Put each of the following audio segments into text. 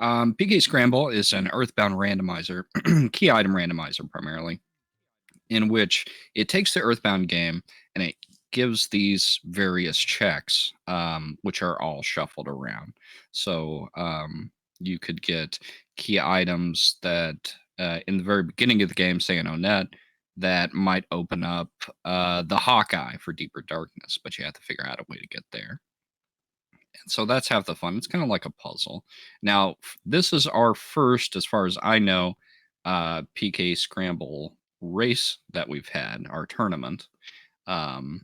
PK Scramble is an Earthbound randomizer, key item randomizer primarily, in which it takes the Earthbound game and it gives these various checks, which are all shuffled around. So you could get key items that in the very beginning of the game, say an Onet, that might open up the Hawkeye for Deeper Darkness, but you have to figure out a way to get there. And so that's half the fun. It's kind of like a puzzle. Now, this is our first, as far as I know, PK Scramble race that we've had, our tournament. Um,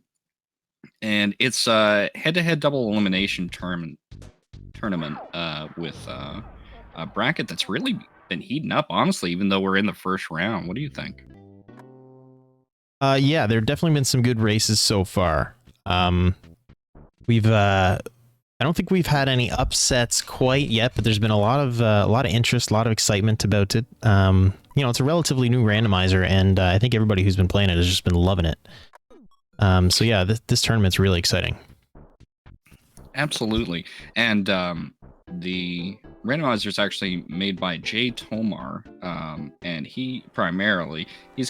and it's a head-to-head double elimination tournament with a bracket that's really been heating up, honestly, even though we're in the first round. What do you think? Yeah, there have definitely been some good races so far. We've I don't think we've had any upsets quite yet, but there's been a lot of interest, a lot of excitement about it. You know, it's a relatively new randomizer, and I think everybody who's been playing it has just been loving it. So yeah, this tournament's really exciting. Absolutely. And the randomizer is actually made by Jay Tomar, and he's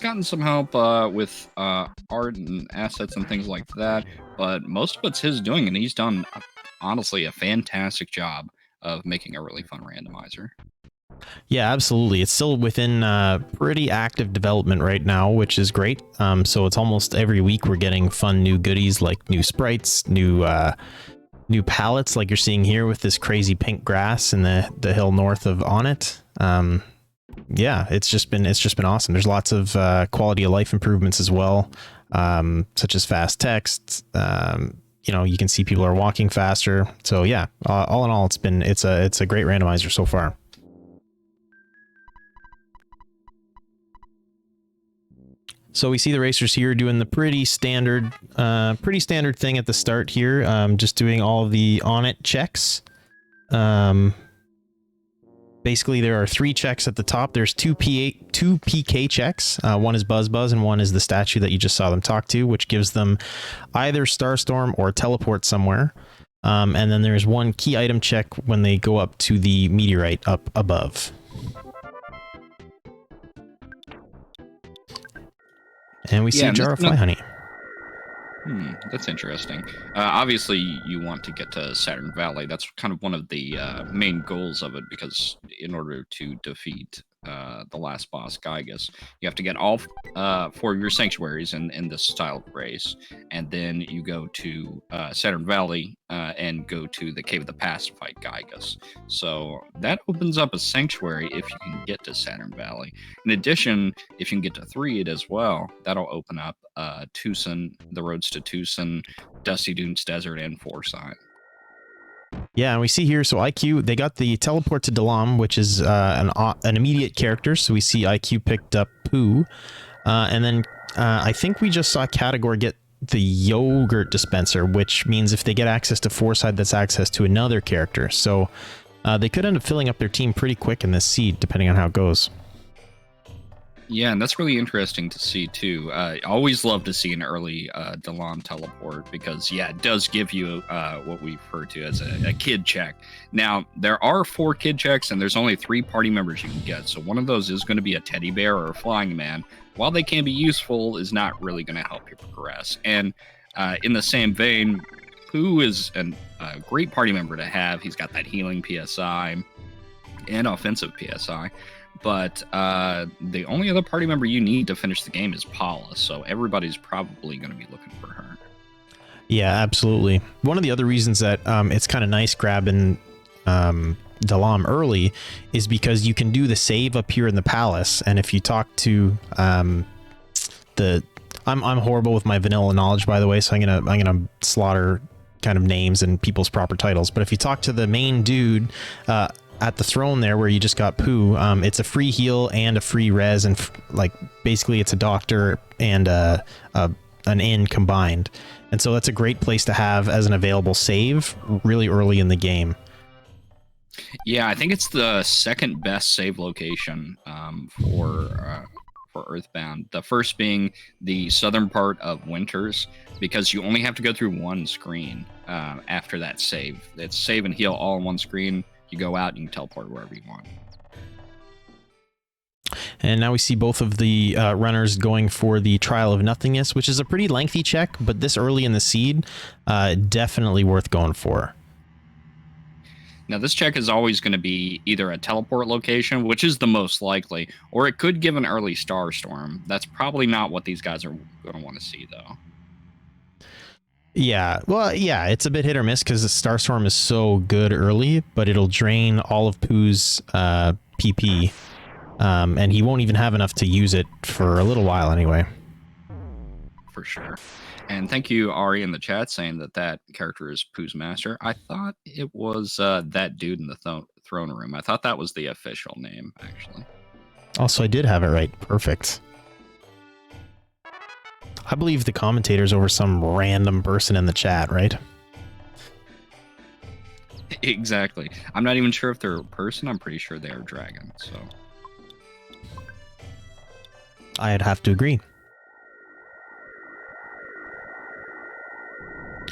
gotten some help with art and assets and things like that, but most of it's his doing, and he's done honestly a fantastic job of making a really fun randomizer. Yeah, absolutely. It's still within pretty active development right now, which is great. So it's almost every week we're getting fun new goodies like new sprites, new palettes like you're seeing here with this crazy pink grass in the hill north of Onit. Yeah, it's just been awesome. There's lots of quality of life improvements as well, such as fast text. You know, you can see people are walking faster. So yeah, all in all, it's a great randomizer so far. So we see the racers here doing the pretty standard thing at the start here, just doing all of the on-it checks. Basically, there are 3 checks at the top. There's two PK checks. One is Buzz Buzz, and one is the statue that you just saw them talk to, which gives them either Starstorm or teleport somewhere. And then there's one key item check when they go up to the meteorite up above. And we see a jar of fly honey. That's interesting. Obviously, you want to get to Saturn Valley. That's kind of one of the main goals of it, because in order to defeat the last boss, Gygus, you have to get all 4 of your sanctuaries in this style of race, and then you go to Saturn Valley and go to the Cave of the Past to fight Gygus. So that opens up a sanctuary if you can get to Saturn Valley. In addition, if you can get to Threed as well, that'll open up Tucson, the roads to Tucson, Dusty Dunes Desert, and Foresight. Yeah, and we see here, so IQ, they got the teleport to Dalam, which is an immediate character, so we see IQ picked up Pooh, and then I think we just saw Catador get the yogurt dispenser, which means if they get access to Foresight, that's access to another character, so they could end up filling up their team pretty quick in this seed, depending on how it goes. Yeah, and that's really interesting to see, too. I always love to see an early Dalam teleport because, yeah, it does give you what we refer to as a kid check. Now, there are 4 kid checks, and there's only 3 party members you can get. So one of those is going to be a teddy bear or a flying man. While they can be useful, is not really going to help you progress. And in the same vein, Pooh is a great party member to have. He's got that healing PSI and offensive PSI. But the only other party member you need to finish the game is Paula, so everybody's probably going to be looking for her. Yeah, absolutely. One of the other reasons that it's kind of nice grabbing Dalam early is because you can do the save up here in the palace, and if you talk to I'm horrible with my vanilla knowledge, by the way, so I'm gonna slaughter kind of names and people's proper titles. But if you talk to the main dude at the throne there where you just got Pooh, it's a free heal and a free res, and like basically it's a doctor and an inn combined, and so that's a great place to have as an available save really early in the game. Yeah, I think it's the second best save location for Earthbound. The first being the southern part of Winters, because you only have to go through one screen after that save. It's save and heal all in one screen. you go out and you can teleport wherever you want. And now we see both of the runners going for the Trial of Nothingness, which is a pretty lengthy check, but this early in the seed, definitely worth going for. Now, this check is always going to be either a teleport location, which is the most likely, or it could give an early star storm. That's probably not what these guys are going to want to see, though. Yeah, well, yeah, it's a bit hit or miss because the Starstorm is so good early, but it'll drain all of Pooh's PP, and he won't even have enough to use it for a little while anyway. For sure. And thank you, Ari, in the chat saying that that character is Pooh's master. I thought it was that dude in the throne room. I thought that was the official name, actually. Also, I did have it right. Perfect. I believe the commentator's over some random person in the chat, right? Exactly. I'm not even sure if they're a person. I'm pretty sure they are dragon, so... I'd have to agree.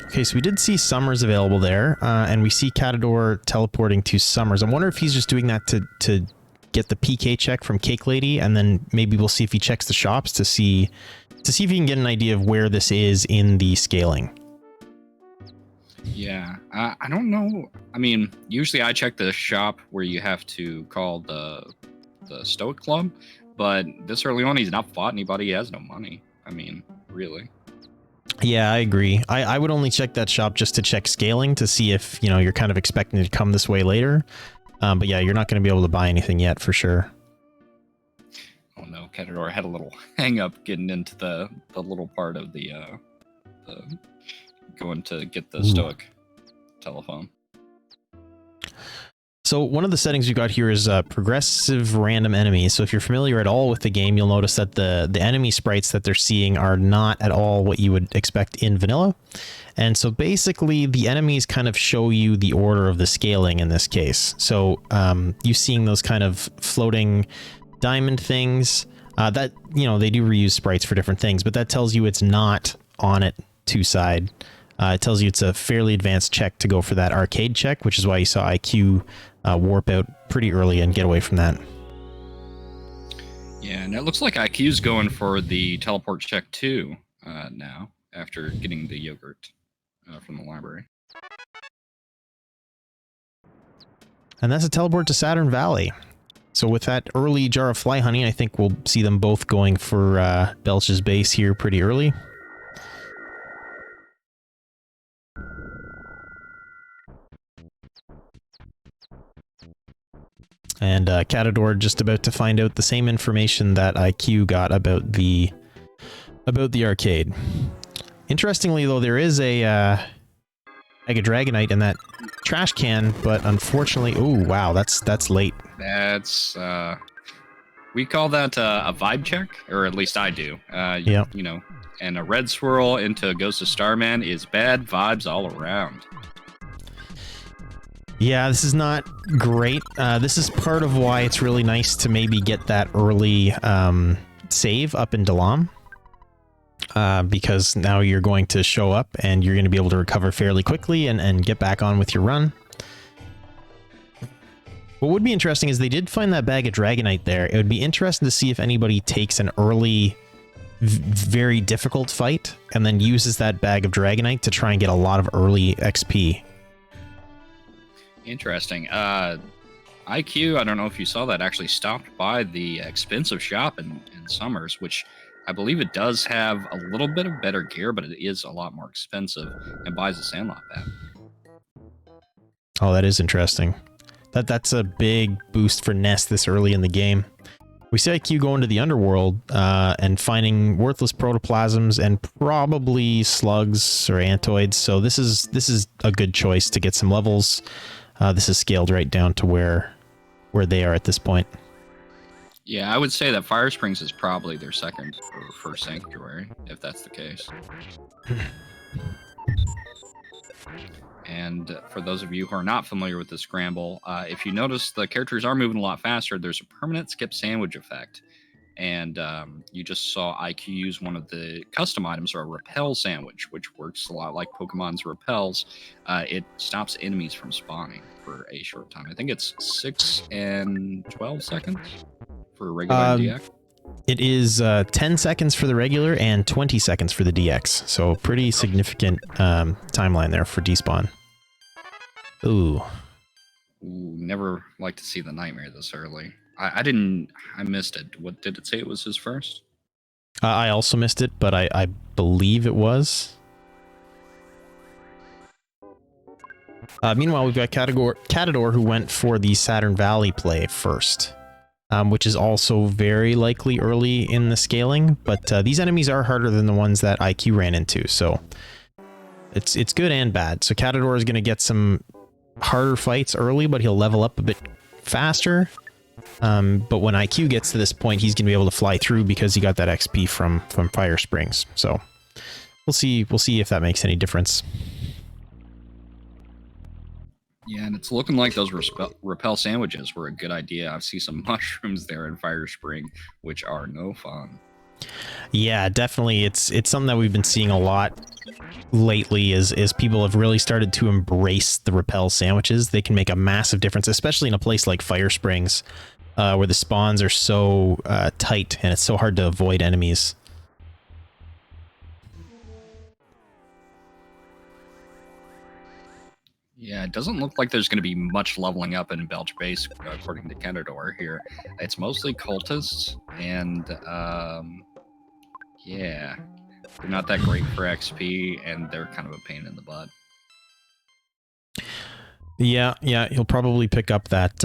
Okay, so we did see Summers available there, and we see Catador teleporting to Summers. I wonder if he's just doing that to get the PK check from Cake Lady, and then maybe we'll see if he checks the shops to see if he can get an idea of where this is in the scaling. Yeah, I don't know. I mean, usually I check the shop where you have to call the Stoic Club, but this early on, he's not fought anybody. He has no money. I mean, really. Yeah, I agree. I would only check that shop just to check scaling to see if, you know, you're kind of expecting it to come this way later. But yeah, you're not going to be able to buy anything yet for sure. Oh no, Catador had a little hang up getting into the little part of the going to get the Stoic telephone. So one of the settings you got here is progressive random enemies. So if you're familiar at all with the game, you'll notice that the enemy sprites that they're seeing are not at all what you would expect in vanilla. And so basically the enemies kind of show you the order of the scaling in this case. So you seeing those kind of floating diamond things that, you know, they do reuse sprites for different things, but that tells you it's not on it two side. It tells you it's a fairly advanced check to go for that arcade check, which is why you saw IQ warp out pretty early and get away from that. Yeah, and it looks like IQ's going for the teleport check too now, after getting the yogurt from the library. And that's a teleport to Saturn Valley. So with that early jar of fly honey, I think we'll see them both going for Belch's base here pretty early. And Catador just about to find out the same information that IQ got about the arcade. Interestingly, though, there is a Mega Dragonite in that trash can, but unfortunately, oh wow, that's late. That's we call that a vibe check, or at least I do. Yeah. You know, and a red swirl into Ghost of Starman is bad vibes all around. Yeah, this is not great. This is part of why it's really nice to maybe get that early save up in Dalam. Because now you're going to show up and you're going to be able to recover fairly quickly and get back on with your run. What would be interesting is they did find that bag of Dragonite there. It would be interesting to see if anybody takes an early, very difficult fight and then uses that bag of Dragonite to try and get a lot of early XP. Interesting. IQ, I don't know if you saw that, actually stopped by the expensive shop in Summers, which I believe it does have a little bit of better gear, but it is a lot more expensive, and buys a Sandlot bat. Oh, that is interesting. That's a big boost for Nest this early in the game. We see IQ going to the underworld and finding worthless protoplasms and probably slugs or antoids. So this is a good choice to get some levels. This is scaled right down to where they are at this point. Yeah, I would say that Fire Springs is probably their second or first sanctuary, if that's the case. And for those of you who are not familiar with the Scramble, if you notice the characters are moving a lot faster, there's a permanent skip sandwich effect. and you just saw IQ use one of the custom items, or a repel sandwich, which works a lot like Pokemon's repels. It stops enemies from spawning for a short time. I think it's 6 and 12 seconds for regular and DX. It is 10 seconds for the regular and 20 seconds for the DX. So pretty significant timeline there for despawn. Ooh. Ooh, never like to see the nightmare this early. I missed it. What did it say it was his first? I also missed it, but I believe it was. Meanwhile, we've got Catador, who went for the Saturn Valley play first, which is also very likely early in the scaling, but these enemies are harder than the ones that IQ ran into, so it's good and bad. So Catador is going to get some harder fights early, but he'll level up a bit faster. But when IQ gets to this point, he's going to be able to fly through because he got that XP from Fire Springs. So we'll see if that makes any difference. Yeah, and it's looking like those repel sandwiches were a good idea. I see some mushrooms there in Fire Spring, which are no fun. Yeah, definitely. It's something that we've been seeing a lot lately is people have really started to embrace the repel sandwiches. They can make a massive difference, especially in a place like Fire Springs, where the spawns are so tight and it's so hard to avoid enemies. Yeah, it doesn't look like there's going to be much leveling up in Belch Base, according to Catador here. It's mostly cultists, and yeah, they're not that great for XP, and they're kind of a pain in the butt. Yeah, he'll probably pick up that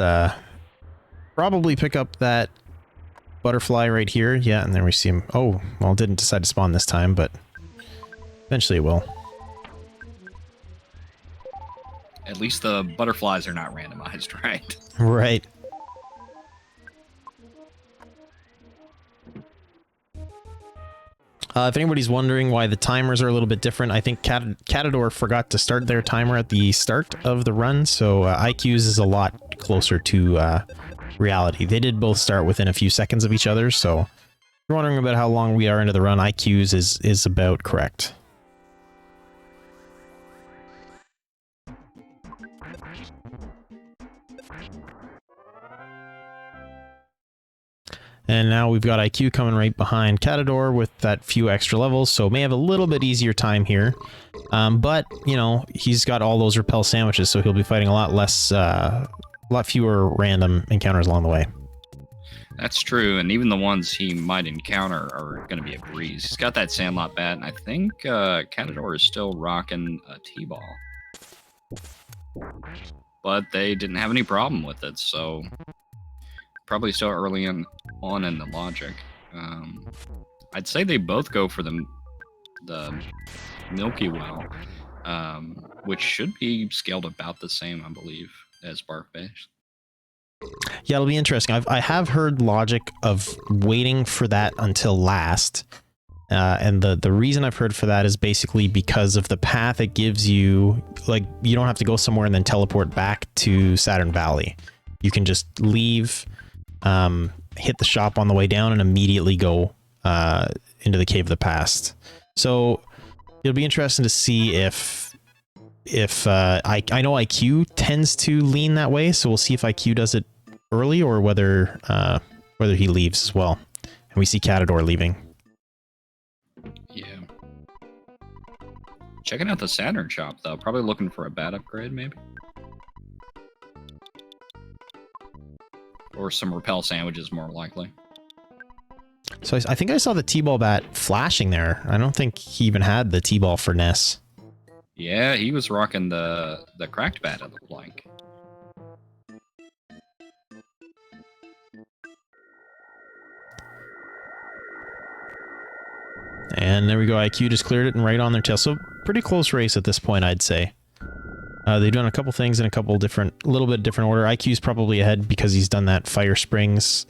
butterfly right here. Yeah, and then we see him. Oh, well, it didn't decide to spawn this time, but eventually it will. At least the butterflies are not randomized, right? Right. If anybody's wondering why the timers are a little bit different, I think Catador forgot to start their timer at the start of the run, so IQ's is a lot closer to reality. They did both start within a few seconds of each other, so if you're wondering about how long we are into the run, IQ's is about correct. And now we've got IQ coming right behind Catador with that few extra levels, so may have a little bit easier time here. But, you know, he's got all those repel sandwiches, so he'll be fighting a lot less, a lot fewer random encounters along the way. That's true, and even the ones he might encounter are going to be a breeze. He's got that Sandlot bat, and I think Catador is still rocking a T-ball. But they didn't have any problem with it, so probably still early on in the logic. I'd say they both go for the Milky Well, which should be scaled about the same, I believe, as Bark Base. Yeah, it'll be interesting. I have heard logic of waiting for that until last. And the reason I've heard for that is basically because of the path it gives you. Like, you don't have to go somewhere and then teleport back to Saturn Valley. You can just leave, hit the shop on the way down, and immediately go into the Cave of the Past. So it'll be interesting to see if I know IQ tends to lean that way, so we'll see if IQ does it early or whether he leaves as well. And we see Catador leaving. Yeah. Checking out the Saturn shop, though. Probably looking for a bat upgrade, maybe? Or some repel sandwiches, more likely. So I think I saw the T-ball bat flashing there. I don't think he even had the T-ball for Ness. Yeah, he was rocking the cracked bat, it looked like. And there we go. IQ just cleared it and right on their tail. So pretty close race at this point, I'd say. They've done a couple things in a couple different, little bit different order. IQ's probably ahead because he's done that Fire Springs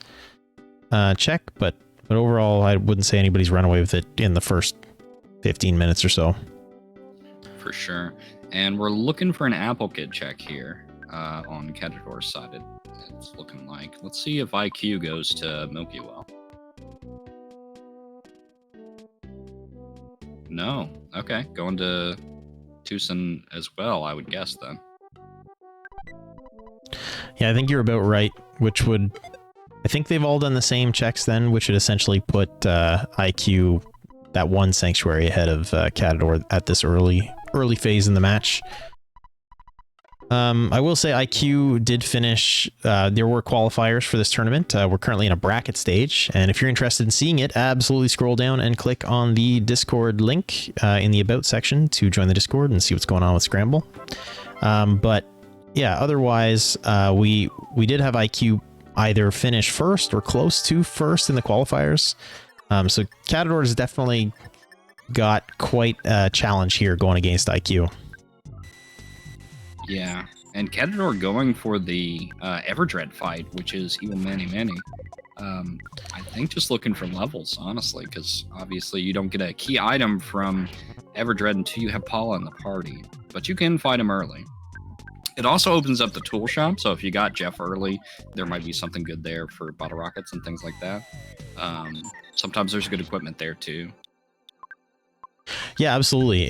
check, but overall, I wouldn't say anybody's run away with it in the first 15 minutes or so. For sure. And we're looking for an apple kit check here on Catador's side. It's looking like. Let's see if IQ goes to Milky Well. No. Okay. Going to Tucson as well, I would guess then. Yeah, I think you're about right, which would... I think they've all done the same checks then, which would essentially put IQ, that one sanctuary, ahead of Catador at this early phase in the match. I will say IQ did finish, there were qualifiers for this tournament. We're currently in a bracket stage, and if you're interested in seeing it, absolutely scroll down and click on the Discord link in the About section to join the Discord and see what's going on with Scramble. But yeah, otherwise, we did have IQ either finish first or close to first in the qualifiers. So Catador has definitely got quite a challenge here going against IQ. Yeah, and Catador going for the Everdread fight, which is Evil Manny Manny. I think just looking for levels, honestly, because obviously you don't get a key item from Everdread until you have Paula in the party, but you can fight him early. It also opens up the tool shop, so if you got Jeff early, there might be something good there for bottle rockets and things like that. Sometimes there's good equipment there too. Yeah, absolutely.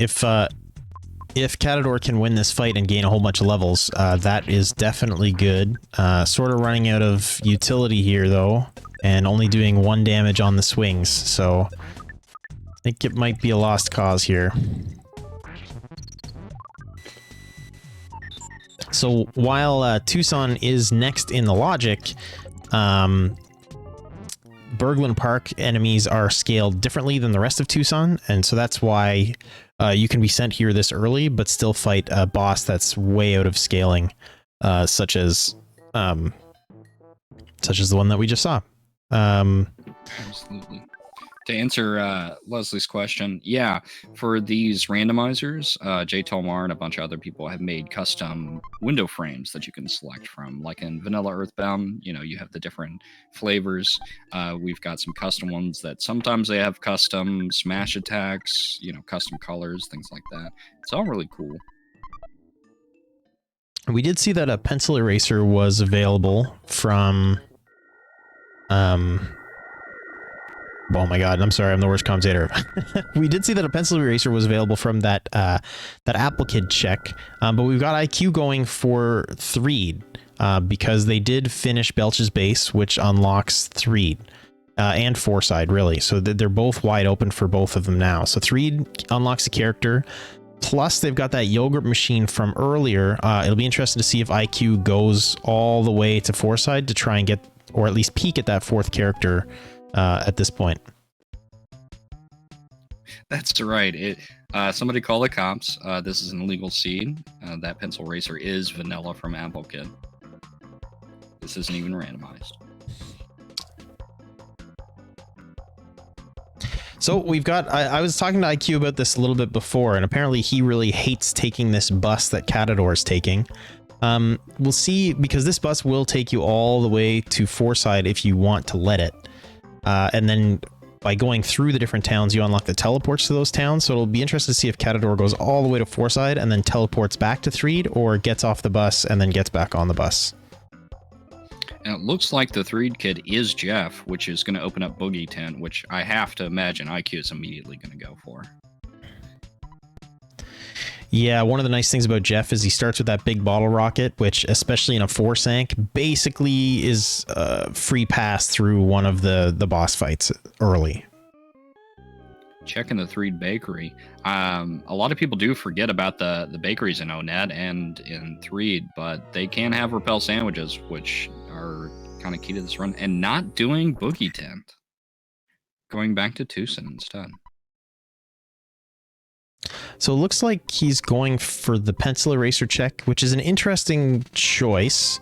If Catador can win this fight and gain a whole bunch of levels, that is definitely good. Sort of running out of utility here, though, and only doing 1 damage on the swings, so I think it might be a lost cause here. So while Tucson is next in the logic, Berglund Park enemies are scaled differently than the rest of Tucson, and so that's why you can be sent here this early, but still fight a boss that's way out of scaling, such as the one that we just saw. Absolutely. To answer Leslie's question, yeah, for these randomizers, Jay Tolmar and a bunch of other people have made custom window frames that you can select from. Like in Vanilla Earthbound, you know, you have the different flavors. We've got some custom ones that sometimes they have custom smash attacks, you know, custom colors, things like that. It's all really cool. We did see that a pencil eraser was available from... Oh my god, I'm sorry, I'm the worst commentator. We did see that a pencil eraser was available from that applicant check, but we've got IQ going for Threed, because they did finish Belch's base, which unlocks Threed, and Foreside, really. So they're both wide open for both of them now. So Threed unlocks a character, plus they've got that yogurt machine from earlier. It'll be interesting to see if IQ goes all the way to Foreside to try and get, or at least peek at that 4th character at this point. That's right. Somebody call the cops. This is an illegal seed. That pencil eraser is vanilla from Apple Kid. This isn't even randomized. So we've got, I was talking to IQ about this a little bit before, and apparently he really hates taking this bus that Catador is taking. We'll see, because this bus will take you all the way to Foreside if you want to let it. And then by going through the different towns, you unlock the teleports to those towns. So it'll be interesting to see if Catador goes all the way to Foreside and then teleports back to Threed, or gets off the bus and then gets back on the bus. And it looks like the Threed kid is Jeff, which is going to open up Boogie Tent, which I have to imagine IQ is immediately going to go for. Yeah, one of the nice things about Jeff is he starts with that big bottle rocket, which, especially in a 4-sank, basically is a free pass through one of the boss fights early. Checking the Threed Bakery. A lot of people do forget about the bakeries in Onet and in Threed, but they can have repel sandwiches, which are kind of key to this run, and not doing Boogie Tent. Going back to Tucson instead. So it looks like he's going for the pencil eraser check, which is an interesting choice,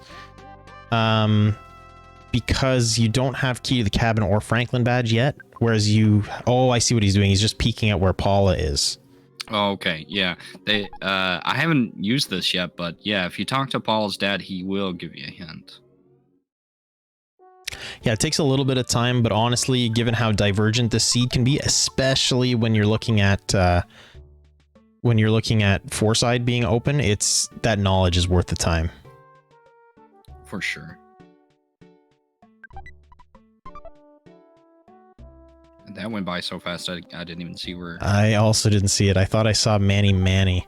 because you don't have key to the cabin or Franklin badge yet, whereas I see what he's doing. He's just peeking at where Paula is. Oh, okay, yeah. I haven't used this yet, but yeah, if you talk to Paula's dad, he will give you a hint. Yeah, it takes a little bit of time, but honestly, given how divergent this seed can be, especially when you're looking at Foreside being open, that knowledge is worth the time. For sure. That went by so fast, I didn't even see where... I also didn't see it. I thought I saw Manny Manny.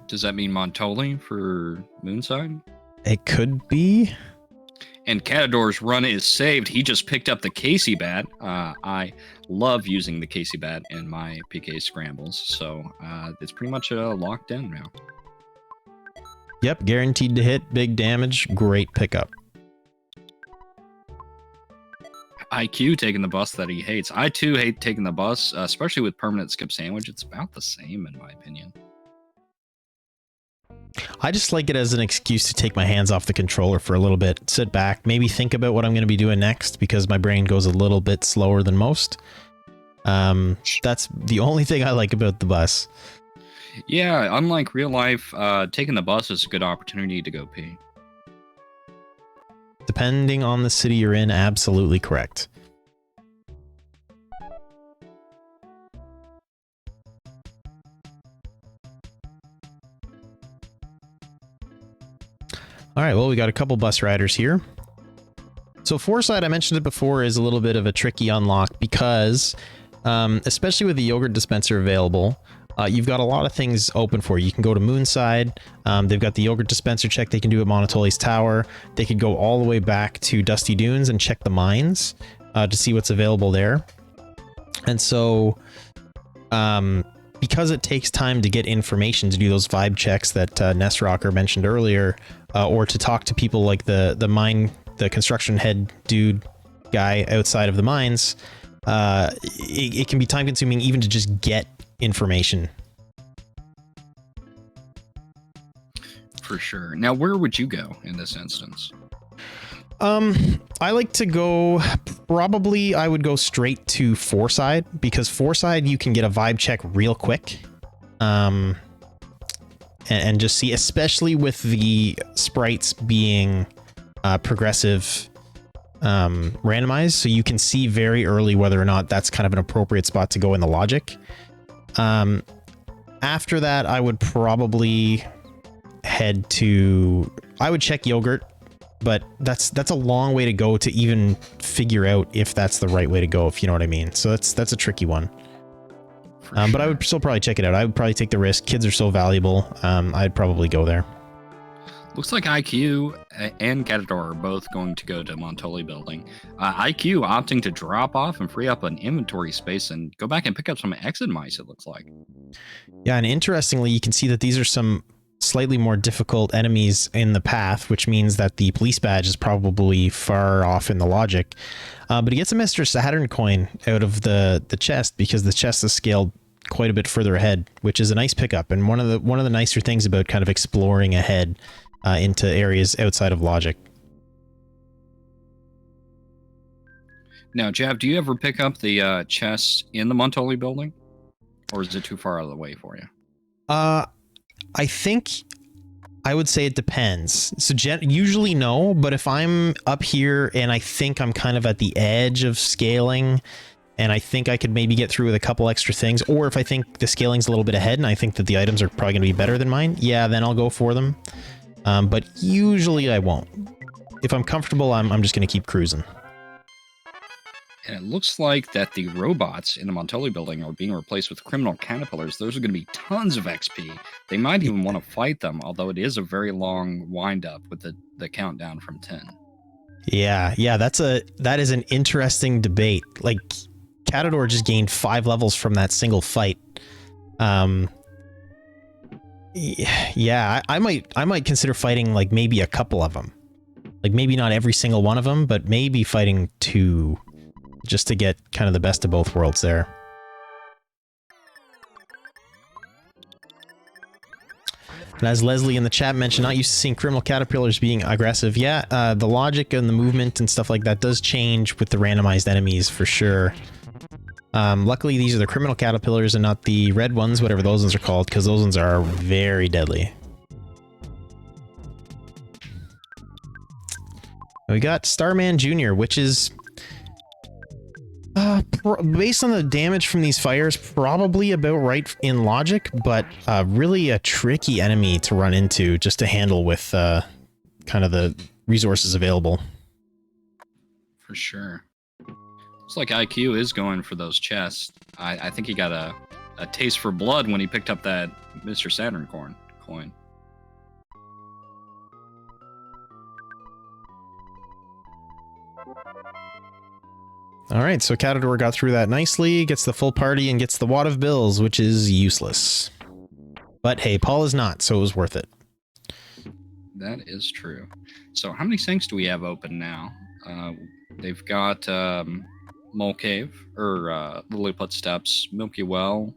Does that mean Montoli for Moonside? It could be. And Catador's run is saved. He just picked up the Casey bat. I love using the Casey bat in my PK scrambles, so it's pretty much locked in now. Yep, guaranteed to hit, big damage, great pickup. IQ taking the bus that he hates. I too hate taking the bus, especially with permanent skip sandwich. It's about the same in my opinion. I just like it as an excuse to take my hands off the controller for a little bit, sit back, maybe think about what I'm going to be doing next because my brain goes a little bit slower than most. That's the only thing I like about the bus. Yeah, unlike real life, taking the bus is a good opportunity to go pee. Depending on the city you're in, absolutely correct. All right, well, we got a couple bus riders here. So Foresight, I mentioned it before, is a little bit of a tricky unlock because, especially with the yogurt dispenser available, you've got a lot of things open for you. You can go to Moonside. They've got the yogurt dispenser check they can do at Monotoli's Tower. They could go all the way back to Dusty Dunes and check the mines to see what's available there. And so, because it takes time to get information to do those vibe checks that Nesrocker mentioned earlier, or to talk to people like the construction head dude guy outside of the mines, it can be time consuming even to just get information. For sure. Now, where would you go in this instance? I like to go, probably I would go straight to Foresight, because Foresight you can get a vibe check real quick. And just see, especially with the sprites being progressive randomized, so you can see very early whether or not that's kind of an appropriate spot to go in the logic. After that, I would probably head to, I would check yogurt, but that's a long way to go to even figure out if that's the right way to go, if you know what I mean. So that's a tricky one. Sure. But I would still probably check it out. I would probably take the risk. Kids are so valuable. I'd probably go there. Looks like IQ and Catador are both going to go to Montoli building. IQ opting to drop off and free up an inventory space and go back and pick up some exit mice, it looks like. Yeah, and interestingly, you can see that these are some slightly more difficult enemies in the path, which means that the police badge is probably far off in the logic. But he gets a Mr. Saturn coin out of the chest because the chest is scaled quite a bit further ahead, which is a nice pickup and one of the nicer things about kind of exploring ahead into areas outside of logic. Now, Jav, do you ever pick up the chests in the Montoli building, or is it too far out of the way for you? I think I would say it depends. So usually no, but if I'm up here and I think I'm kind of at the edge of scaling and I think I could maybe get through with a couple extra things, or if I think the scaling's a little bit ahead and I think that the items are probably going to be better than mine, yeah, then I'll go for them. But usually I won't. If I'm comfortable, I'm just going to keep cruising. And it looks like that the robots in the Montoli building are being replaced with criminal caterpillars. Those are going to be tons of XP. They might even want to fight them, although it is a very long wind-up with the countdown from 10. Yeah, that is an interesting debate. Like, Catador just gained 5 levels from that single fight. Yeah, I might consider fighting like maybe a couple of them. Like maybe not every single one of them, but maybe fighting 2. Just to get kind of the best of both worlds there. And as Leslie in the chat mentioned, not used to seeing criminal caterpillars being aggressive. Yeah, the logic and the movement and stuff like that does change with the randomized enemies for sure. Luckily, these are the criminal caterpillars and not the red ones, whatever those ones are called, because those ones are very deadly. We got Starman Jr., which is... based on the damage from these fires, probably about right in logic, but really a tricky enemy to run into just to handle with kind of the resources available. For sure. Looks like IQ is going for those chests. I think he got a taste for blood when he picked up that Mr. Saturn coin. All right, so Catador got through that nicely, gets the full party, and gets the wad of bills, which is useless. But hey, Paul is not, so it was worth it. That is true. So how many sinks do we have open now? They've got Mole Cave, or Lilliput Steps, Milky Well,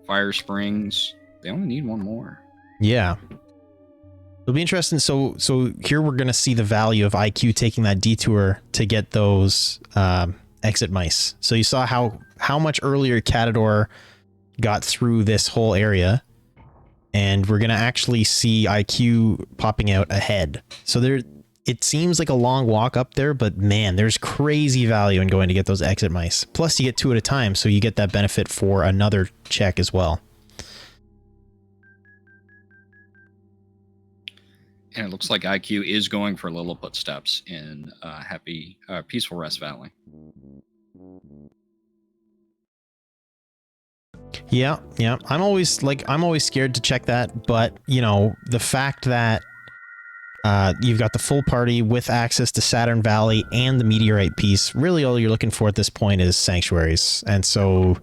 Fire Springs. They only need one more. Yeah. It'll be interesting. So here we're going to see the value of IQ taking that detour to get those exit mice. So you saw how much earlier Catador got through this whole area, and we're going to actually see IQ popping out ahead. So it seems like a long walk up there, but man, there's crazy value in going to get those exit mice. Plus you get 2 at a time, so you get that benefit for another check as well. And it looks like IQ is going for Lilliput Steps in Peaceful Rest Valley. Yeah. I'm always scared to check that, but you know, the fact that you've got the full party with access to Saturn Valley and the meteorite piece, really all you're looking for at this point is sanctuaries. And so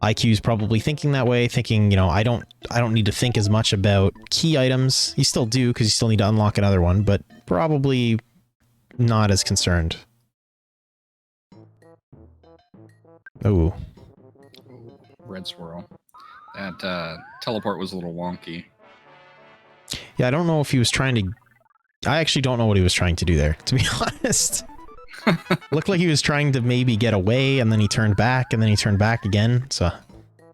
IQ is probably thinking that way, thinking, you know, I don't need to think as much about key items. You still do, because you still need to unlock another one, but probably not as concerned. Oh. Red swirl. That teleport was a little wonky. Yeah, I don't know if he was trying to... I actually don't know what he was trying to do there, to be honest. Looked like he was trying to maybe get away, and then he turned back, and then he turned back again. So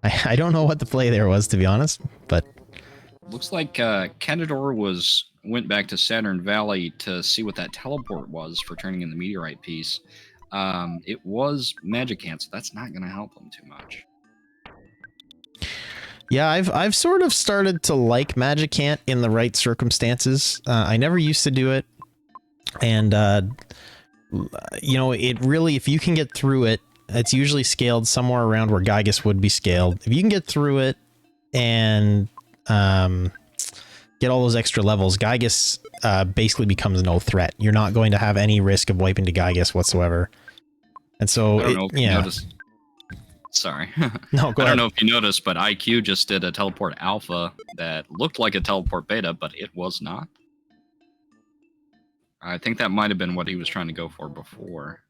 I don't know what the play there was, to be honest, but... Looks like Catador went back to Saturn Valley to see what that teleport was for turning in the meteorite piece. It was Magicant, so that's not going to help him too much. Yeah, I've sort of started to like Magicant in the right circumstances. I never used to do it, and you know, it really, if you can get through it, it's usually scaled somewhere around where Gygus would be scaled. If you can get through it and get all those extra levels, Gygus basically becomes no threat. You're not going to have any risk of wiping to Gygus whatsoever. And so, I don't know if you noticed. Sorry. No, go ahead. I don't know if you noticed, but IQ just did a teleport alpha that looked like a teleport beta, but it was not. I think that might have been what he was trying to go for before.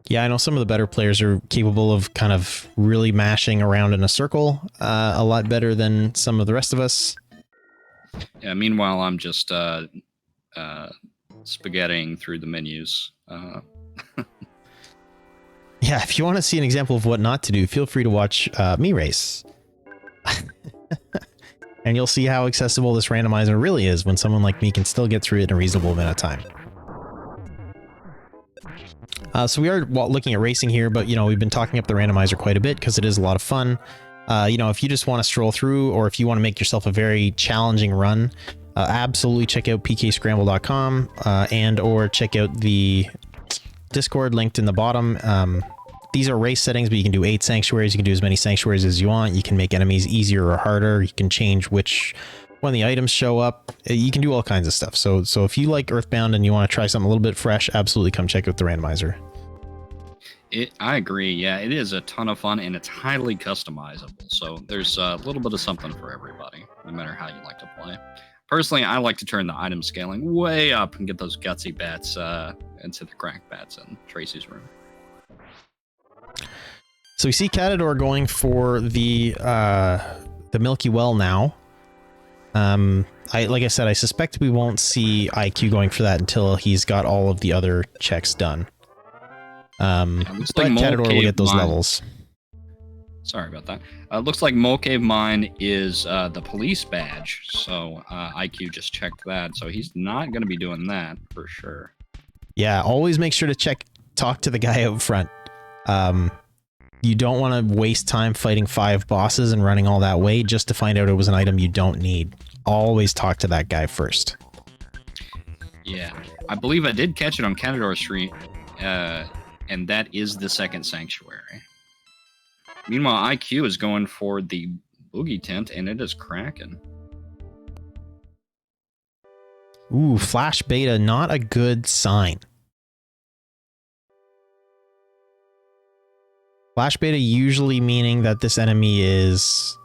Yeah, I know some of the better players are capable of kind of really mashing around in a circle a lot better than some of the rest of us. Yeah, meanwhile, I'm just spaghettiing through the menus. Yeah, if you want to see an example of what not to do, feel free to watch me race. And you'll see how accessible this randomizer really is when someone like me can still get through it in a reasonable amount of time. So we are looking at racing here, but you know, we've been talking up the randomizer quite a bit because it is a lot of fun. You know, if you just want to stroll through, or if you want to make yourself a very challenging run, absolutely check out pkscramble.com and or check out the Discord linked in the bottom. These are race settings, but you can do 8 sanctuaries. You can do as many sanctuaries as you want. You can make enemies easier or harder. You can change when the items show up. You can do all kinds of stuff. So if you like Earthbound and you want to try something a little bit fresh, absolutely come check out the randomizer. I agree. Yeah, it is a ton of fun, and it's highly customizable. So there's a little bit of something for everybody, no matter how you like to play. Personally, I like to turn the item scaling way up and get those gutsy bats into the crack bats in Tracy's room. So we see Catador going for the Milky Well now. Like I said, I suspect we won't see IQ going for that until he's got all of the other checks done. But Catador will get those levels. Sorry about that. Looks like Mole Cave Mine is the police badge, so IQ just checked that, so he's not going to be doing that for sure. Yeah, always make sure to talk to the guy out front. You don't want to waste time fighting 5 bosses and running all that way just to find out it was an item you don't need. Always talk to that guy first. Yeah, I believe I did catch it on Catador Street. and that is the second sanctuary. Meanwhile, IQ is going for the boogie tent, and it is cracking. Ooh, flash beta, not a good sign. Flash beta usually meaning that this enemy is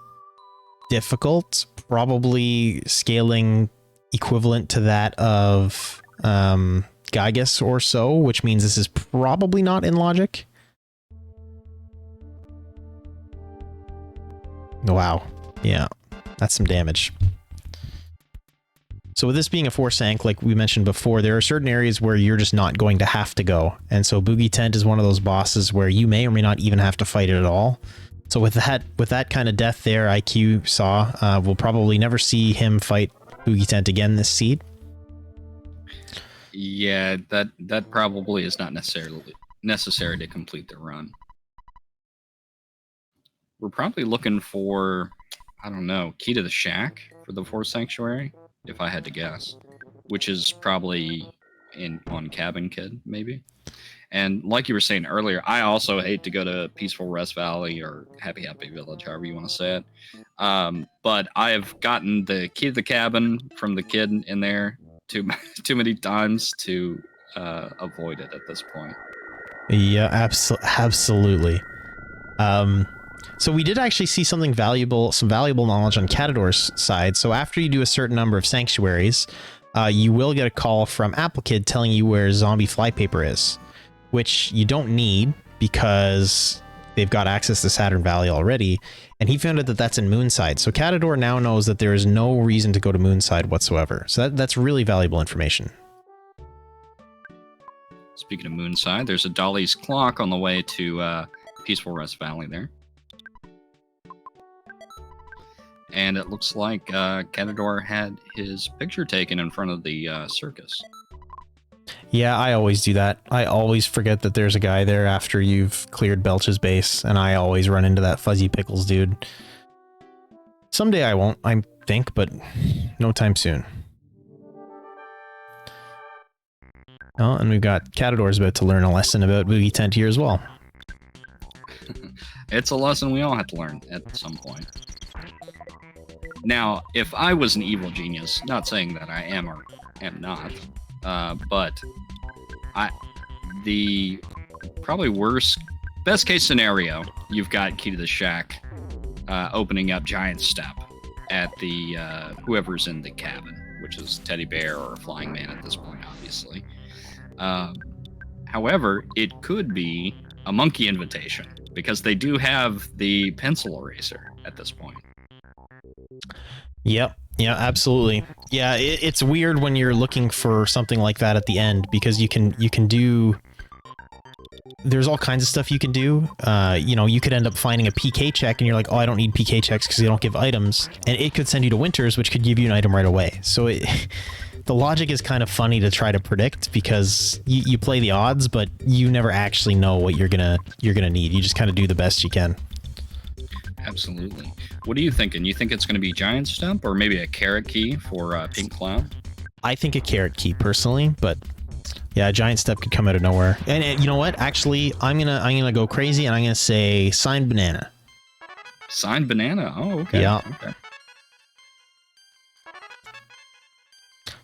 difficult, probably scaling equivalent to that of Gygus or so, which means this is probably not in logic. Wow. Yeah, that's some damage. So with this being a 4-sank, like we mentioned before, there are certain areas where you're just not going to have to go. And so Boogie Tent is one of those bosses where you may or may not even have to fight it at all. So with that kind of death there, IQ saw, we'll probably never see him fight Boogie Tent again this seed. Yeah, that probably is not necessary to complete the run. We're probably looking for, I don't know, Key to the Shack for the 4th Sanctuary, if I had to guess, which is probably on Cabin Kid, maybe. And like you were saying earlier, I also hate to go to Peaceful Rest Valley or Happy Village, however you want to say it. But I have gotten the Key to the Cabin from the kid in there too many times to avoid it at this point. Yeah, absolutely. So we did actually see some valuable knowledge on Catador's side. So after you do a certain number of sanctuaries, you will get a call from Applekid telling you where zombie flypaper is, which you don't need because they've got access to Saturn Valley already. And he found out that that's in Moonside. So Catador now knows that there is no reason to go to Moonside whatsoever. So that's really valuable information. Speaking of Moonside, there's a Dolly's Clock on the way to Peaceful Rest Valley there. And it looks like Catador had his picture taken in front of the circus. Yeah, I always do that. I always forget that there's a guy there after you've cleared Belch's base, and I always run into that Fuzzy Pickles dude. Someday I won't, I think, but no time soon. Oh, and we've got Catador's about to learn a lesson about Boogie Tent here as well. It's a lesson we all have to learn at some point. Now, if I was an evil genius, not saying that I am or am not, but the probably best case scenario, you've got Key to the Shack opening up Giant Step at the whoever's in the cabin, which is Teddy Bear or Flying Man at this point, obviously. However, it could be a monkey invitation because they do have the pencil eraser at this point. Yep. Yeah, absolutely. Yeah, it's weird when you're looking for something like that at the end because you can do. There's all kinds of stuff you can do. You know, you could end up finding a PK check and you're like, oh, I don't need PK checks because they don't give items, and it could send you to Winters, which could give you an item right away. So the logic is kind of funny to try to predict because you play the odds, but you never actually know what you're gonna need. You just kind of do the best you can. Absolutely. What are you thinking? You think it's going to be Giant Stump or maybe a Carrot Key for Pink Cloud? I think a Carrot Key personally, but yeah, a Giant Step could come out of nowhere. And you know what? Actually, I'm gonna go crazy and I'm gonna say Signed Banana. Signed Banana? Oh, okay. Yeah. Okay.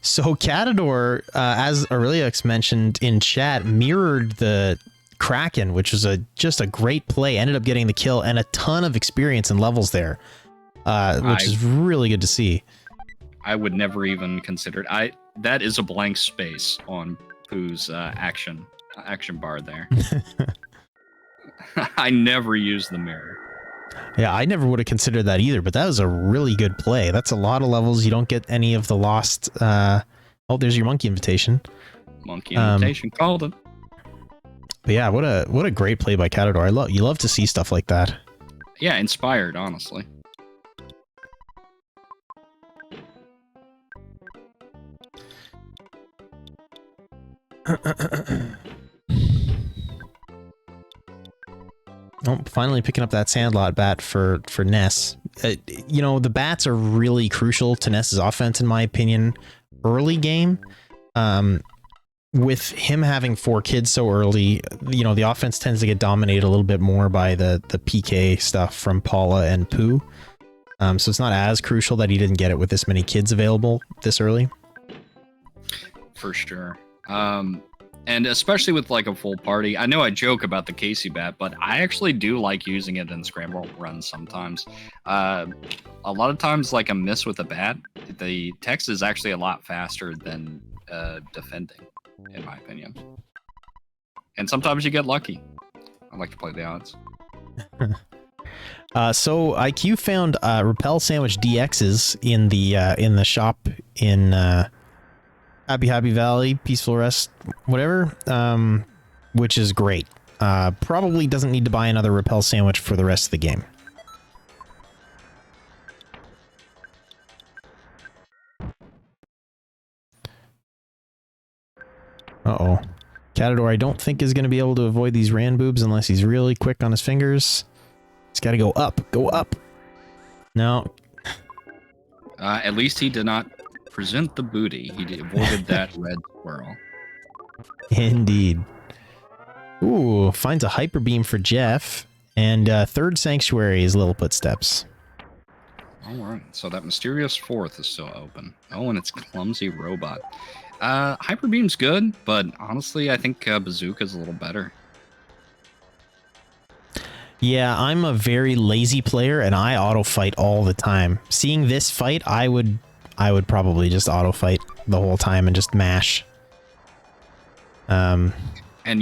So Catador, as Aureliux mentioned in chat, mirrored the Kraken, which was just a great play, ended up getting the kill and a ton of experience and levels there, which is really good to see. I would never even consider it. That is a blank space on Pooh's action bar there. I never used the mirror. Yeah, I never would have considered that either, but that was a really good play. That's a lot of levels. You don't get any of the lost... oh, there's your monkey invitation. Monkey invitation, called it. But yeah, what a great play by Catador. You love to see stuff like that. Yeah, inspired, honestly. Oh, finally picking up that Sandlot bat for Ness. You know, the bats are really crucial to Ness's offense, in my opinion. Early game, with him having 4 kids so early, you know, the offense tends to get dominated a little bit more by the PK stuff from Paula and Pooh. So it's not as crucial that he didn't get it with this many kids available this early. For sure. And especially with like a full party. I know I joke about the Casey bat, but I actually do like using it in Scramble runs sometimes. A lot of times, like a miss with a bat, the text is actually a lot faster than defending, in my opinion. And sometimes you get lucky. I like to play the odds. So IQ found Repel Sandwich DXs in the shop in Happy Valley, Peaceful Rest, whatever, which is great. Probably doesn't need to buy another Repel Sandwich for the rest of the game. Uh-oh. Catador, I don't think, is going to be able to avoid these Ranboobs unless he's really quick on his fingers. He's got to go up. Go up. No. At least he did not present the booty. He avoided that red squirrel. Indeed. Ooh, finds a Hyper Beam for Jeff. And third Sanctuary is Lilliput Steps. Alright, so that mysterious fourth is still open. Oh, and it's Clumsy Robot. Hyper Beam's good, but honestly, I think Bazooka's a little better. Yeah, I'm a very lazy player, and I auto-fight all the time. Seeing this fight, I would probably just auto-fight the whole time and just mash. And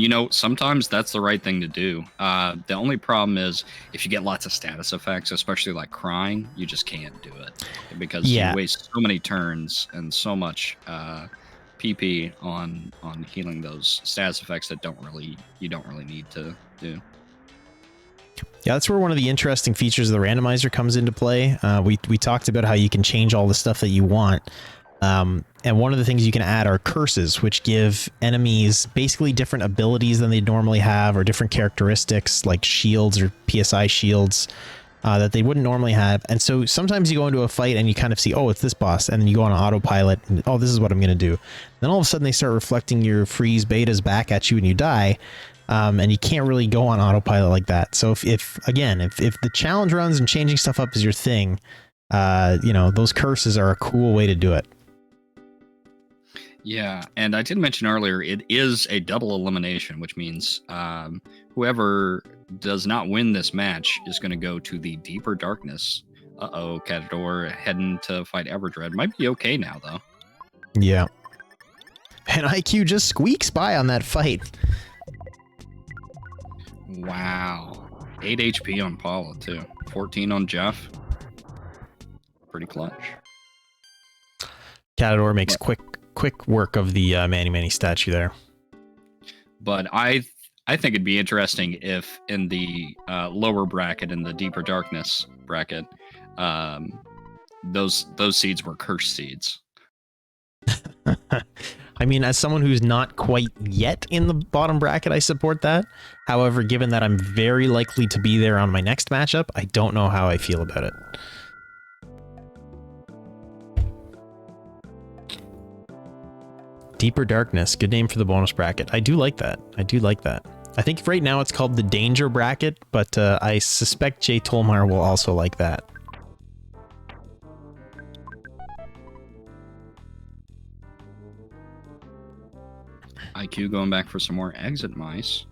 you know, sometimes that's the right thing to do. The only problem is if you get lots of status effects, especially like crying, you just can't do it because you waste so many turns and so much PP on healing those status effects that you don't really need to do. Yeah, that's where one of the interesting features of the randomizer comes into play. We talked about how you can change all the stuff that you want. And one of the things you can add are curses, which give enemies basically different abilities than they normally have, or different characteristics like shields or PSI shields that they wouldn't normally have. And so sometimes you go into a fight and you kind of see, oh, it's this boss, and then you go on autopilot, and oh, this is what I'm going to do. Then all of a sudden they start reflecting your freeze betas back at you and you die. And you can't really go on autopilot like that. So if the challenge runs and changing stuff up is your thing, you know, those curses are a cool way to do it. Yeah, and I did mention earlier, it is a double elimination, which means whoever does not win this match is going to go to the Deeper Darkness. Uh-oh, Catador heading to fight Everdread. Might be okay now, though. Yeah. And IQ just squeaks by on that fight. Wow. 8 HP on Paula, too. 14 on Jeff. Pretty clutch. Catador makes quick work of the Manny statue there. But I think it'd be interesting if in the lower bracket, in the Deeper Darkness bracket, those seeds were cursed seeds. I mean, as someone who's not quite yet in the bottom bracket, I support that. However, given that I'm very likely to be there on my next matchup, I don't know how I feel about it. Deeper Darkness, good name for the bonus bracket. I do like that. I think right now it's called the Danger bracket, but I suspect Jay Tolmar will also like that. IQ going back for some more exit mice.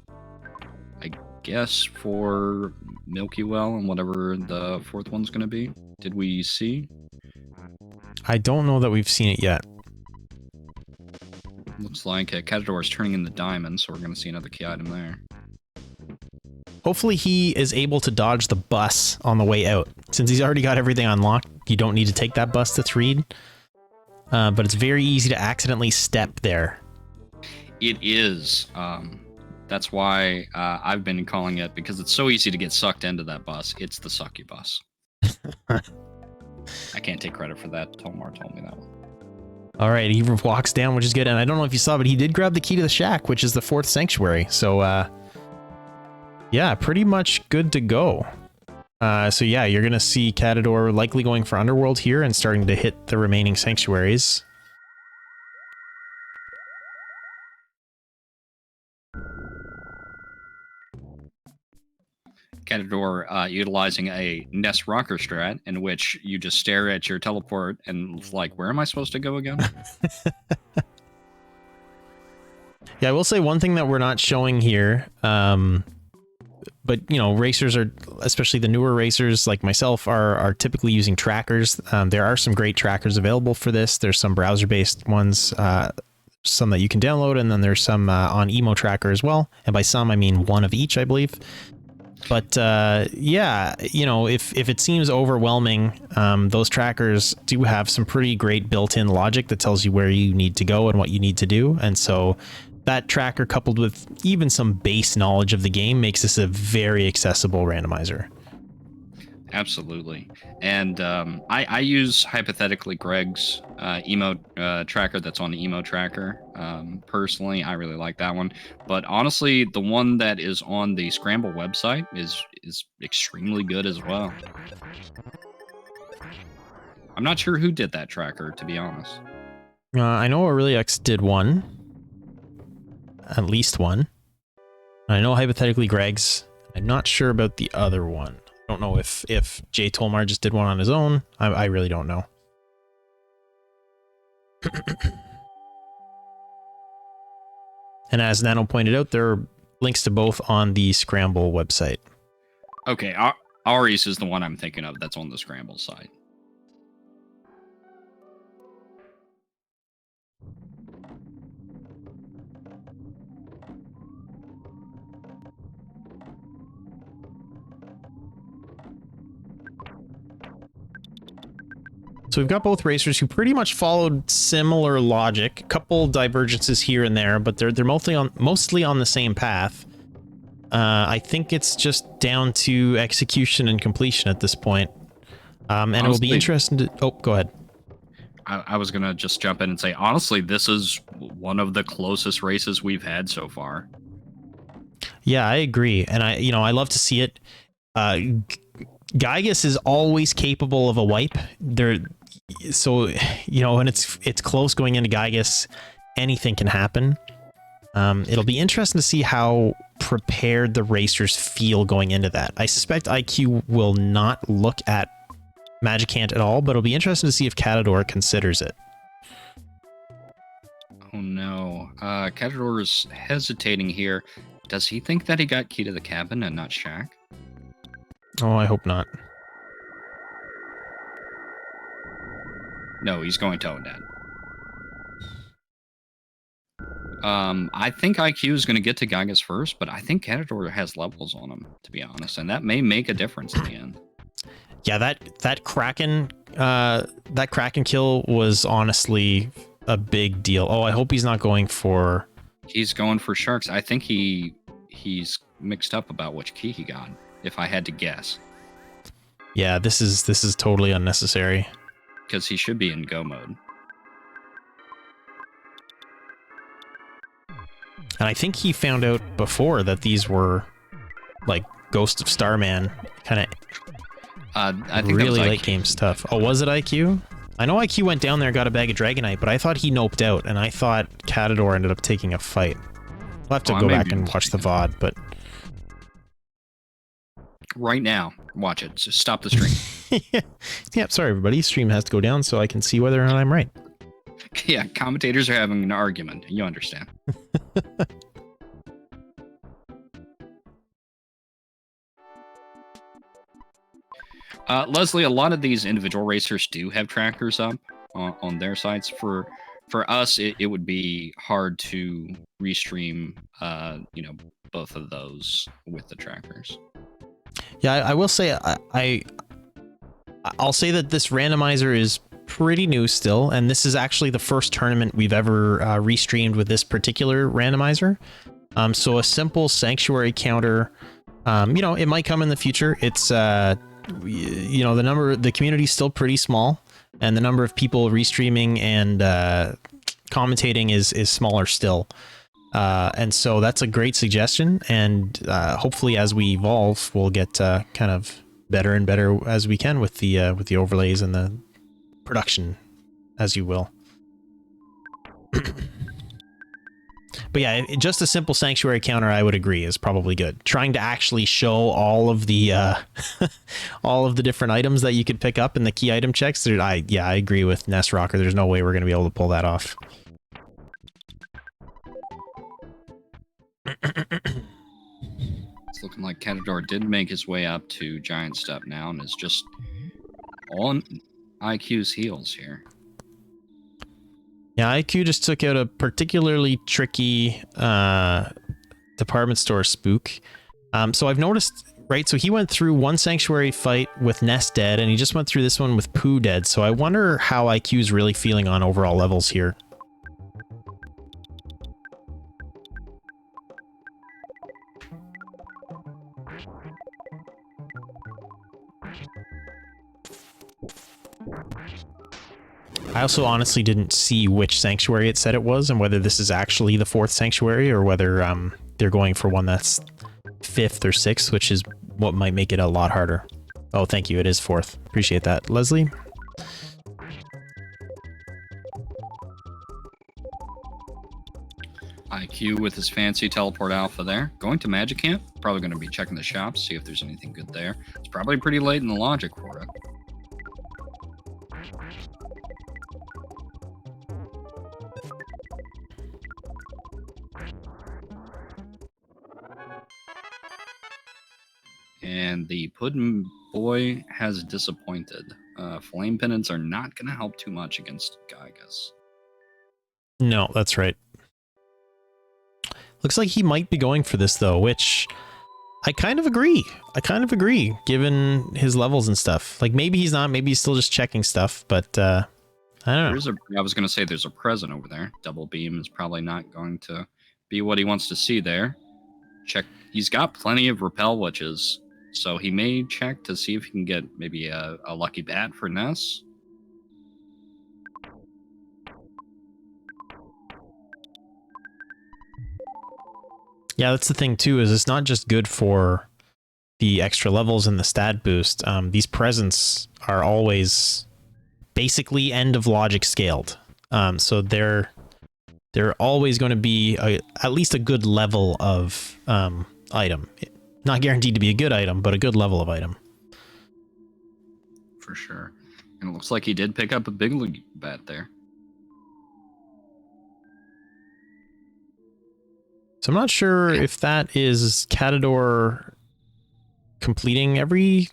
I guess for Milky Well and whatever the fourth one's going to be. Did we see? I don't know that we've seen it yet. Looks like Catador is turning in the diamond, so we're going to see another key item there. Hopefully he is able to dodge the bus on the way out. Since he's already got everything unlocked, you don't need to take that bus to Threed. But it's very easy to accidentally step there. It is. That's why I've been calling it, because it's so easy to get sucked into that bus. It's the sucky bus. I can't take credit for that. Tolmar told me that one. All right, he walks down, which is good. And I don't know if you saw, but he did grab the key to the shack, which is the fourth sanctuary. So, yeah, pretty much good to go. So yeah, you're going to see Catador likely going for Underworld here and starting to hit the remaining sanctuaries. Catador utilizing a Nest rocker strat in which you just stare at your teleport and it's like, where am I supposed to go again? Yeah, I will say one thing that we're not showing here, but you know, racers are, especially the newer racers like myself, are typically using trackers. There are some great trackers available for this. There's some browser-based ones, some that you can download, and then there's some on Emo Tracker as well. And by some, I mean one of each, I believe. But yeah, you know, if it seems overwhelming, those trackers do have some pretty great built-in logic that tells you where you need to go and what you need to do. And so that tracker, coupled with even some base knowledge of the game, makes this a very accessible randomizer. Absolutely. And I use, hypothetically, Greg's emo tracker that's on the Emo Tracker. Personally, I really like that one. But honestly, the one that is on the Scramble website is extremely good as well. I'm not sure who did that tracker, to be honest. I know Aureliox did one. At least one. I know, hypothetically, Greg's. I'm not sure about the other one. I don't know if Jay Tolmar just did one on his own. I really don't know. And as Nano pointed out, there are links to both on the Scramble website. Okay, Aries is the one I'm thinking of that's on the Scramble site. So we've got both racers who pretty much followed similar logic, a couple divergences here and there, but they're mostly on the same path. I think it's just down to execution and completion at this point. And honestly, it will be interesting to... Oh, go ahead. I was going to just jump in and say, honestly, this is one of the closest races we've had so far. Yeah, I agree. And I love to see it. Gygas is always capable of a wipe. So, when it's close going into Gygas, anything can happen. It'll be interesting to see how prepared the racers feel going into that. I suspect IQ will not look at Magicant at all, but it'll be interesting to see if Catador considers it. Oh no. Catador is hesitating here. Does he think that he got key to the cabin and not Shaq? Oh, I hope not. No, he's going toe and dead. I think IQ is going to get to Gygas first, but I think Catador has levels on him, to be honest, and that may make a difference in the end. Yeah, that Kraken kill was honestly a big deal. Oh, I hope he's not going for... He's going for Sharks. I think he's mixed up about which key he got, if I had to guess. Yeah, this is totally unnecessary. Because he should be in go mode. And I think he found out before that these were like Ghost of Starman kind of I think really late game stuff. Oh, was it IQ? I know IQ went down there and got a bag of Dragonite, but I thought he noped out, and I thought Catador ended up taking a fight. We'll have to go back and watch the VOD, but... Right now, watch it. Just stop the stream. Yeah, sorry everybody. Stream has to go down so I can see whether or not I'm right. Yeah, commentators are having an argument. You understand. Leslie, a lot of these individual racers do have trackers up on their sites. For us, it would be hard to restream, both of those with the trackers. Yeah, I will say I'll say that this randomizer is pretty new still, and this is actually the first tournament we've ever restreamed with this particular randomizer. So a simple sanctuary counter, it might come in the future. It's the community is still pretty small, and the number of people restreaming and commentating is smaller still. And so that's a great suggestion, and hopefully as we evolve, we'll get kind of better and better as we can with the overlays and the production, as you will. But yeah, just a simple sanctuary counter, I would agree, is probably good. Trying to actually show all of the all of the different items that you could pick up in the key item checks. I agree with Nest Rocker. There's no way we're going to be able to pull that off. It's looking like Catador did make his way up to Giant Step now and is just on IQ's heels here. Yeah, IQ just took out a particularly tricky department store spook. So I've noticed, right, so he went through one sanctuary fight with Nest dead, and he just went through this one with Pooh dead. So I wonder how IQ's really feeling on overall levels here. I also honestly didn't see which sanctuary it said it was, and whether this is actually the 4th sanctuary, or whether they're going for one that's 5th or 6th, which is what might make it a lot harder. Oh, thank you. It is 4th. Appreciate that. Leslie? IQ with his fancy teleport alpha there. Going to Magic Camp. Probably going to be checking the shops, see if there's anything good there. It's probably pretty late in the logic for it. And the Puddin' Boy has disappointed. Flame Pendants are not going to help too much against Gygas. No, that's right. Looks like he might be going for this, though, which I kind of agree. Given his levels and stuff. Like, maybe he's not, maybe he's still just checking stuff, but I don't know. I was going to say there's a present over there. Double Beam is probably not going to be what he wants to see there. Check. He's got plenty of Repel Witches, so he may check to see if he can get maybe a Lucky Bat for Ness. Yeah, that's the thing too, is it's not just good for the extra levels and the stat boost. These presents are always basically end of logic scaled. So they're always going to be at least a good level of item. Not guaranteed to be a good item, but a good level of item. For sure. And it looks like he did pick up a big Lucky Bat there. So I'm not sure if that is Catador completing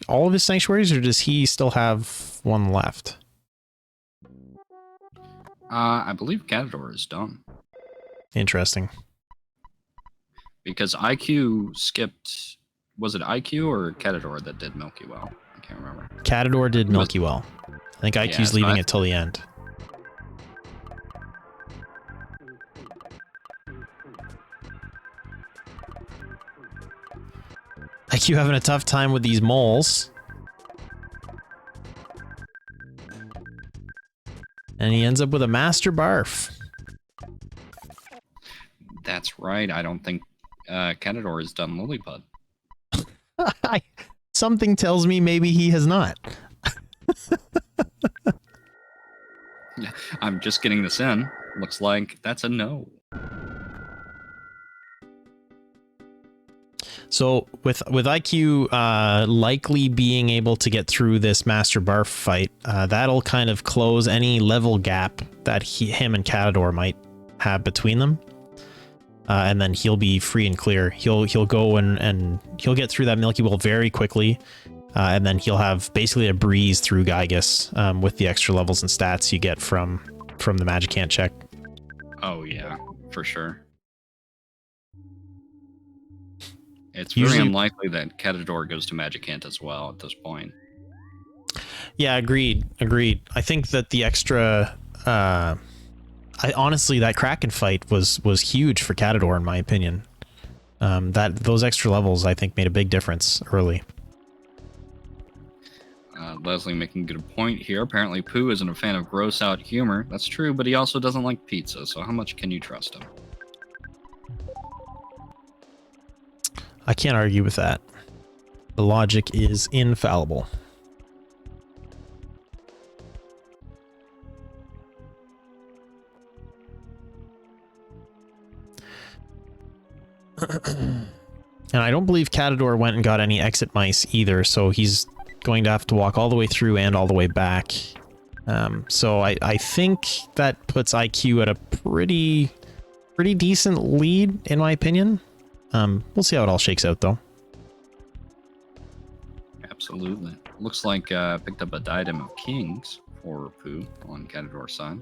all of his sanctuaries, or does he still have one left? I believe Catador is done. Interesting. Because IQ skipped... Was it IQ or Catador that did Milky Well? I can't remember. Catador did Milky Well. I think IQ's leaving it till the end. IQ having a tough time with these moles. And he ends up with a Master Barf. That's right. I don't think Catador has done Lilliput. Something tells me maybe he has not. Yeah, I'm just getting this in. Looks like that's a no. So with IQ likely being able to get through this Master Barf fight, that'll kind of close any level gap that him and Catador might have between them. And then he'll be free and clear. He'll go and he'll get through that Milky Well very quickly. And then he'll have basically a breeze through Gygas with the extra levels and stats you get from the Magicant check. Oh yeah, for sure. It's Usually, very unlikely that Catador goes to Magicant as well at this point. Yeah, agreed. I think that the extra... honestly, that Kraken fight was huge for Catador, in my opinion. Those extra levels, I think, made a big difference early. Leslie making a good point here. Apparently, Pooh isn't a fan of gross out humor. That's true, but he also doesn't like pizza, so how much can you trust him? I can't argue with that. The logic is infallible. And I don't believe Catador went and got any exit mice either, so he's going to have to walk all the way through and all the way back. So I think that puts IQ at a pretty decent lead, in my opinion. We'll see how it all shakes out, though. Absolutely. Looks like picked up a diadem of kings for Pooh on Catador's side.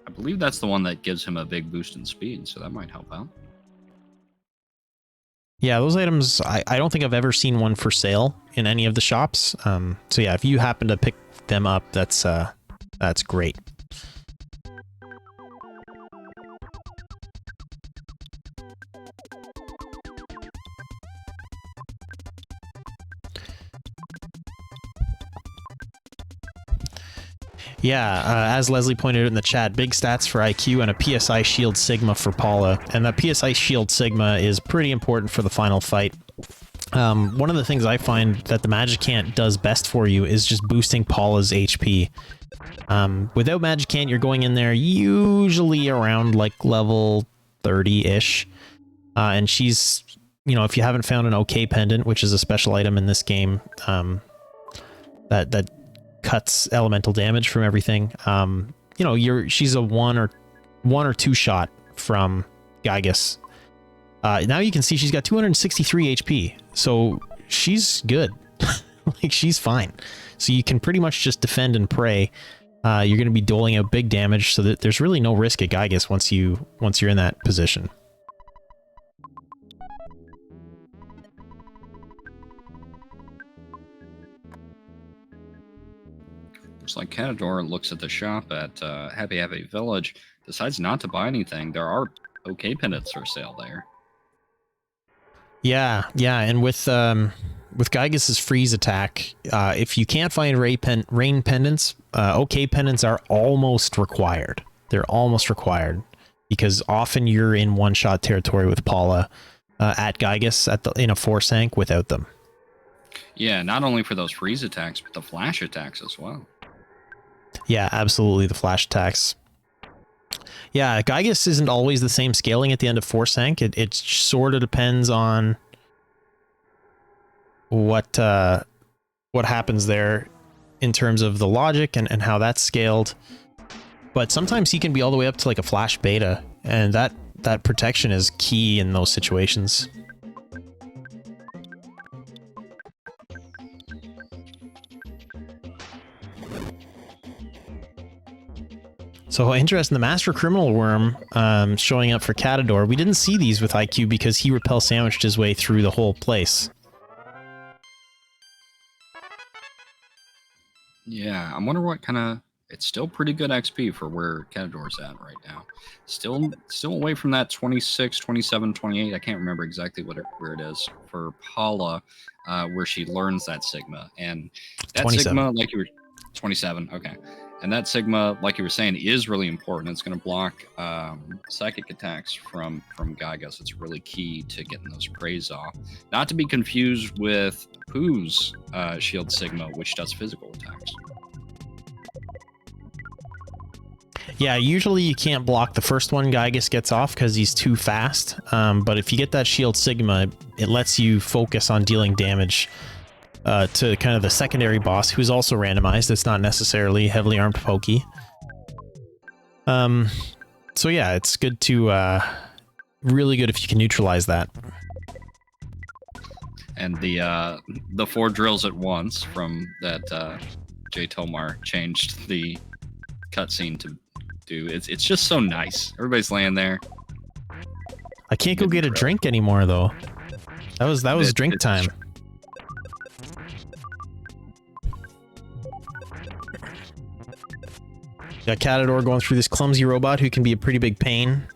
I believe that's the one that gives him a big boost in speed, so that might help out. Yeah, those items, I don't think I've ever seen one for sale in any of the shops. So yeah, if you happen to pick them up, that's great. Yeah, as Leslie pointed out in the chat, big stats for IQ and a PSI Shield Sigma for Paula. And that PSI Shield Sigma is pretty important for the final fight. One of the things I find that the Magicant does best for you is just boosting Paula's HP. Without Magicant, you're going in there usually around like level 30-ish. And she's, you know, if you haven't found an OK pendant, which is a special item in this game, that cuts elemental damage from everything. You know, she's a one or two shot from Gygas. Now you can see she's got 263 HP, so she's good. Like, she's fine. So you can pretty much just defend and pray. You're going to be doling out big damage, so that there's really no risk at Gygas once you're in that position. Looks like Catador looks at the shop at Happy Village, decides not to buy anything. There are OK pendants for sale there. Yeah, and with Gygas's freeze attack, if you can't find rain pendants, OK pendants are almost required. They're almost required because often you're in one-shot territory with Paula at Gygas in a force tank without them. Yeah, not only for those freeze attacks, but the flash attacks as well. Yeah, absolutely, the flash attacks. Yeah, Gygas isn't always the same scaling at the end of Force Tank. It sort of depends on what happens there in terms of the logic and how that's scaled. But sometimes he can be all the way up to like a Flash Beta, and that protection is key in those situations. So interesting, the Master Criminal Worm showing up for Catador. We didn't see these with IQ because he repel sandwiched his way through the whole place. Yeah, I wonder what kind of... It's still pretty good XP for where Catador's at right now. Still away from that 26, 27, 28. I can't remember exactly where it is for Paula, where she learns that Sigma. And that 27. Sigma, like you were... 27, okay. And that Sigma, like you were saying, is really important. It's going to block psychic attacks from Gygas. It's really key to getting those praise off. Not to be confused with Pooh's Shield Sigma, which does physical attacks. Yeah, usually you can't block the first one Gygas gets off because he's too fast. But if you get that Shield Sigma, it lets you focus on dealing damage to kind of the secondary boss, who's also randomized. It's not necessarily heavily armed pokey. So yeah, it's good to really good if you can neutralize that. And the 4 drills at once from that Jay Tomar changed the cutscene to do. It's just so nice. Everybody's laying there. I can't go get a drink anymore though. That was drink time. Got Catador going through this clumsy robot who can be a pretty big pain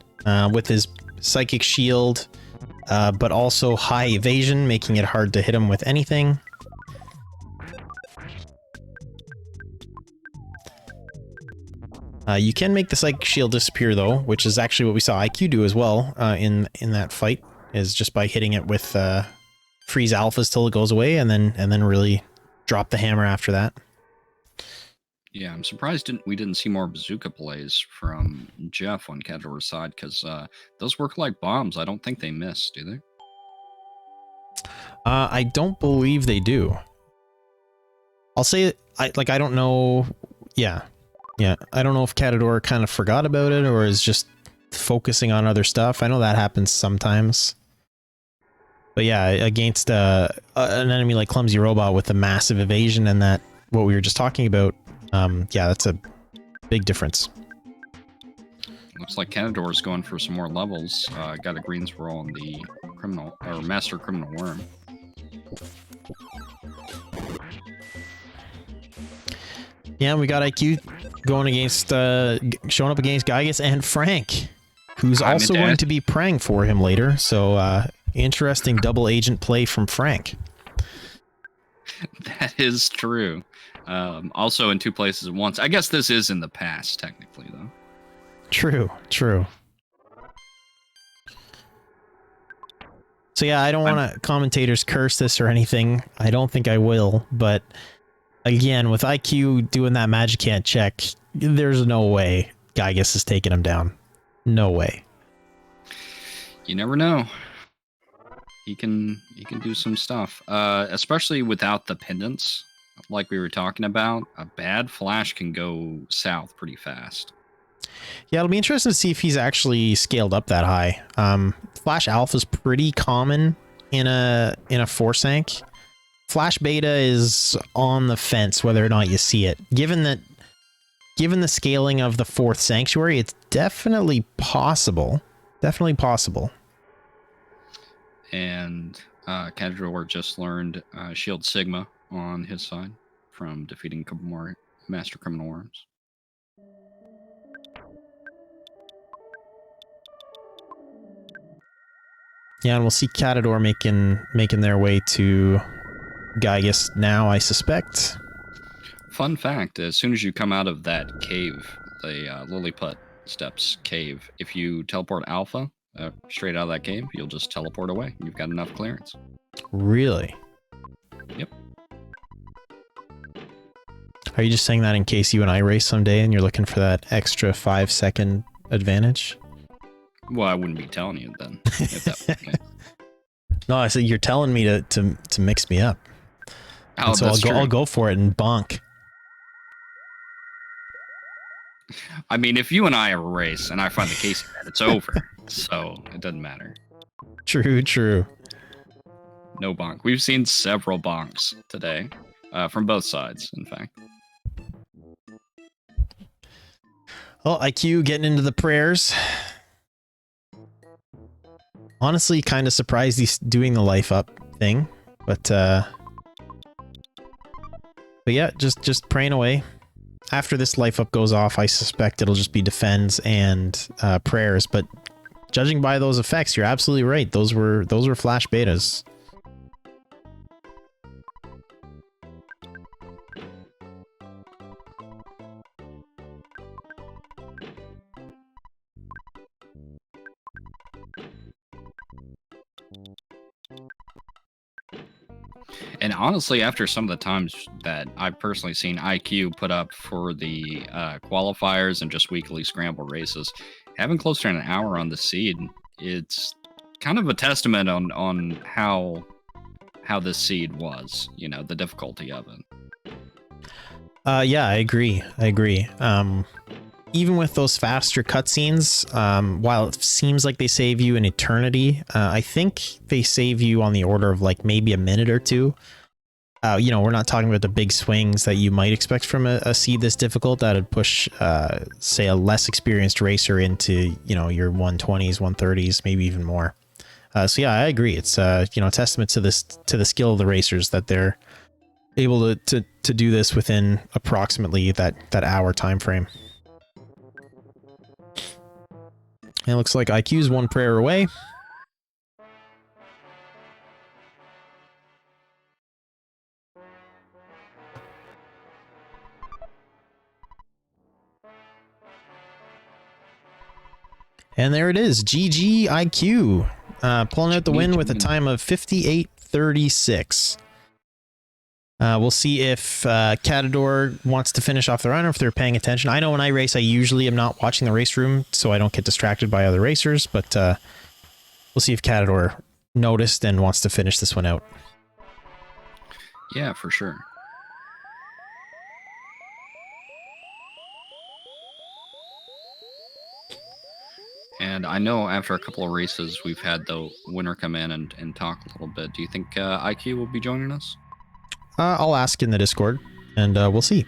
with his psychic shield, but also high evasion, making it hard to hit him with anything. You can make the psychic shield disappear though, which is actually what we saw IQ do as well in that fight, is just by hitting it with freeze alphas till it goes away, and then really drop the hammer after that. Yeah, I'm surprised we didn't see more bazooka plays from Jeff on Catador's side, because those work like bombs. I don't think they miss, do they? I don't believe they do. I'll say I don't know. Yeah. I don't know if Catador kind of forgot about it or is just focusing on other stuff. I know that happens sometimes. But yeah, against an enemy like Clumsy Robot with a massive evasion and that what we were just talking about, yeah, that's a big difference. Looks like Catador's going for some more levels. Got a green swirl on the criminal or master criminal worm. Yeah, we got IQ going against, showing up against Gygas and Frank, who's also going to be praying for him later. So, interesting double agent play from Frank. That is true. Also in 2 places at once. I guess this is in the past, technically, though. True. So yeah, I don't want to commentators curse this or anything. I don't think I will, but again, with IQ doing that magic hand check, there's no way Gygas is taking him down. No way. You never know. He can do some stuff, especially without the pendants, like we were talking about. A bad flash can go south pretty fast. Yeah, it'll be interesting to see if he's actually scaled up that high. Flash Alpha is pretty common in a 4-sank. Flash Beta is on the fence whether or not you see it. Given the scaling of the 4th Sanctuary, it's definitely possible. Definitely possible. And Catador just learned Shield Sigma on his side from defeating a couple more Master Criminal Worms. Yeah, and we'll see Catador making their way to Gygas now, I suspect. Fun fact, as soon as you come out of that cave, the Lilliput Steps cave, if you teleport Alpha straight out of that cave, you'll just teleport away. You've got enough clearance. Really? Yep. Are you just saying that in case you and I race someday and you're looking for that extra 5-second advantage? Well, I wouldn't be telling you then. If that was the case. No, I said you're telling me to mix me up. Oh, so I'll go for it and bonk. I mean, if you and I race and I find the case, it's over. So it doesn't matter. True. No bonk. We've seen several bonks today, from both sides, in fact. Well, IQ getting into the prayers. Honestly, kind of surprised he's doing the life up thing, but yeah, just praying away. After this life up goes off, I suspect it'll just be defends and prayers. But judging by those effects, you're absolutely right. Those were flash betas. And honestly, after some of the times that I've personally seen IQ put up for the qualifiers and just weekly scramble races, having close to an hour on the seed, it's kind of a testament on how this seed was, you know, the difficulty of it. Yeah, I agree. Even with those faster cutscenes, while it seems like they save you an eternity, I think they save you on the order of like maybe a minute or two. You know, we're not talking about the big swings that you might expect from a seed this difficult that would push, say, a less experienced racer into, you know, your 120s, 130s, maybe even more. So yeah, I agree. It's you know, a testament to the skill of the racers that they're able to do this within approximately that hour time frame. And it looks like IQ's one prayer away. And there it is, GG IQ, pulling out the win with a time of 58:36. We'll see if Catador wants to finish off the run or if they're paying attention. I know when I race, I usually am not watching the race room, so I don't get distracted by other racers, but we'll see if Catador noticed and wants to finish this one out. Yeah, for sure. And I know after a couple of races, we've had the winner come in and talk a little bit. Do you think IQ will be joining us? I'll ask in the Discord, and we'll see.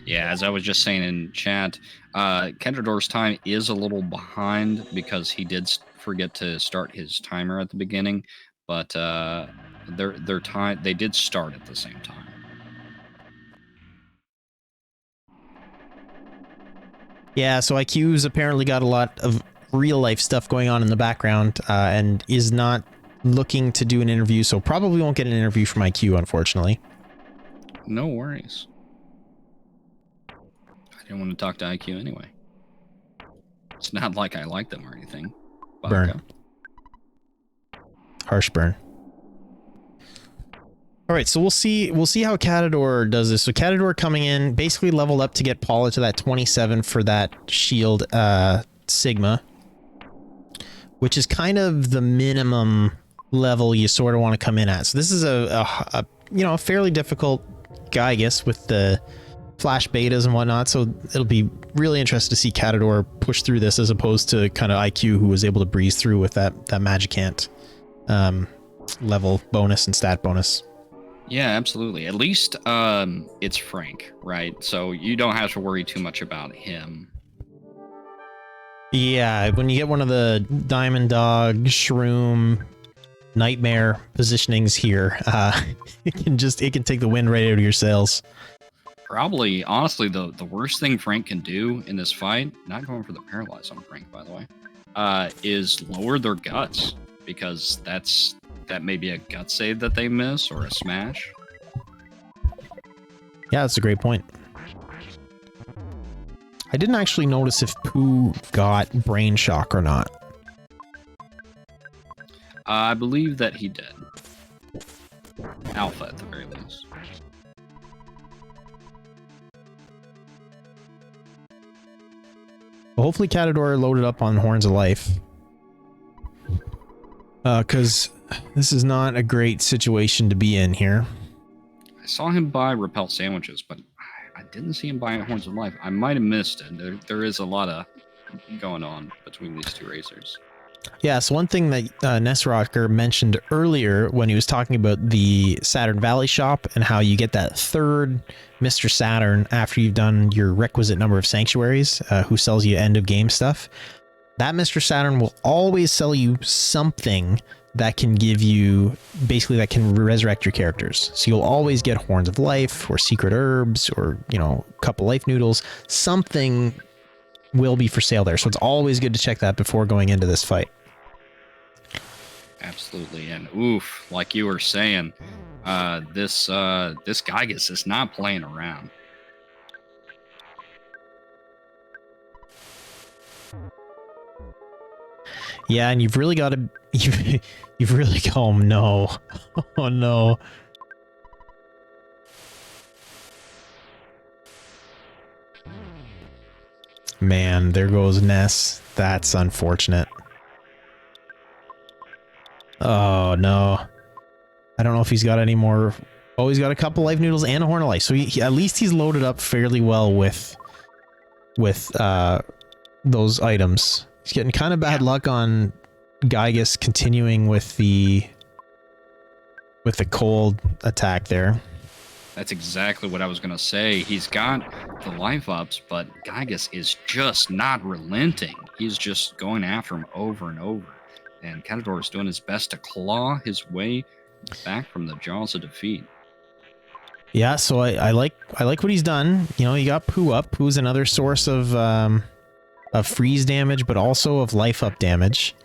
Yeah, as I was just saying in chat, Catador's time is a little behind because he did forget to start his timer at the beginning, but their time, they did start at the same time. Yeah, so IQ's apparently got a lot of real life stuff going on in the background and is not looking to do an interview, so probably won't get an interview from IQ, unfortunately. No worries. I didn't want to talk to IQ anyway. It's not like I like them or anything. Burn. Harsh burn. All right, so we'll see how Catador does this. So Catador coming in, basically leveled up to get Paula to that 27 for that shield Sigma, which is kind of the minimum level you sort of want to come in at. So this is a you know, a fairly difficult guy, I guess, with the flash betas and whatnot. So it'll be really interesting to see Catador push through this as opposed to kind of IQ, who was able to breeze through with that Magicant level bonus and stat bonus. Yeah, absolutely. At least it's Frank, right? So you don't have to worry too much about him. Yeah, when you get one of the Diamond Dog, Shroom, Nightmare positionings here, it can take the wind right out of your sails. Probably, honestly, the worst thing Frank can do in this fight, not going for the paralyze on Frank, by the way, is lower their guts, because that may be a gut save that they miss or a smash. Yeah, that's a great point. I didn't actually notice if Pooh got Brain Shock or not. I believe that he did. Alpha, at the very least. Well, hopefully Catador loaded up on Horns of Life. Because this is not a great situation to be in here. I saw him buy Repel sandwiches, but I didn't see him buying Horns of Life. I might have missed it. There is a lot of going on between these two racers. Yeah, so one thing that Nessrocker mentioned earlier when he was talking about the Saturn Valley shop and how you get that third Mr. Saturn after you've done your requisite number of sanctuaries, who sells you end of game stuff. That Mr. Saturn will always sell you something that can give you, basically that can resurrect your characters. So you'll always get Horns of Life or Secret Herbs or, you know, a couple Life Noodles. Something will be for sale there. So it's always good to check that before going into this fight. Absolutely. And oof, like you were saying, this Gygas is not playing around. Yeah, and you've really got to, you've really, oh no, oh no. Man, there goes Ness. That's unfortunate. Oh no. I don't know if he's got any more. Oh, he's got a couple Life Noodles and a Horn of Life. So at least he's loaded up fairly well with those items. He's getting kind of bad luck on Gygas continuing with the cold attack there. That's exactly what I was going to say. He's got the life ups, but Gygas is just not relenting. He's just going after him over and over. And Catador is doing his best to claw his way back from the jaws of defeat. Yeah, so I like what he's done. You know, you got Pooh up. Pooh's another source of freeze damage, but also of life up damage.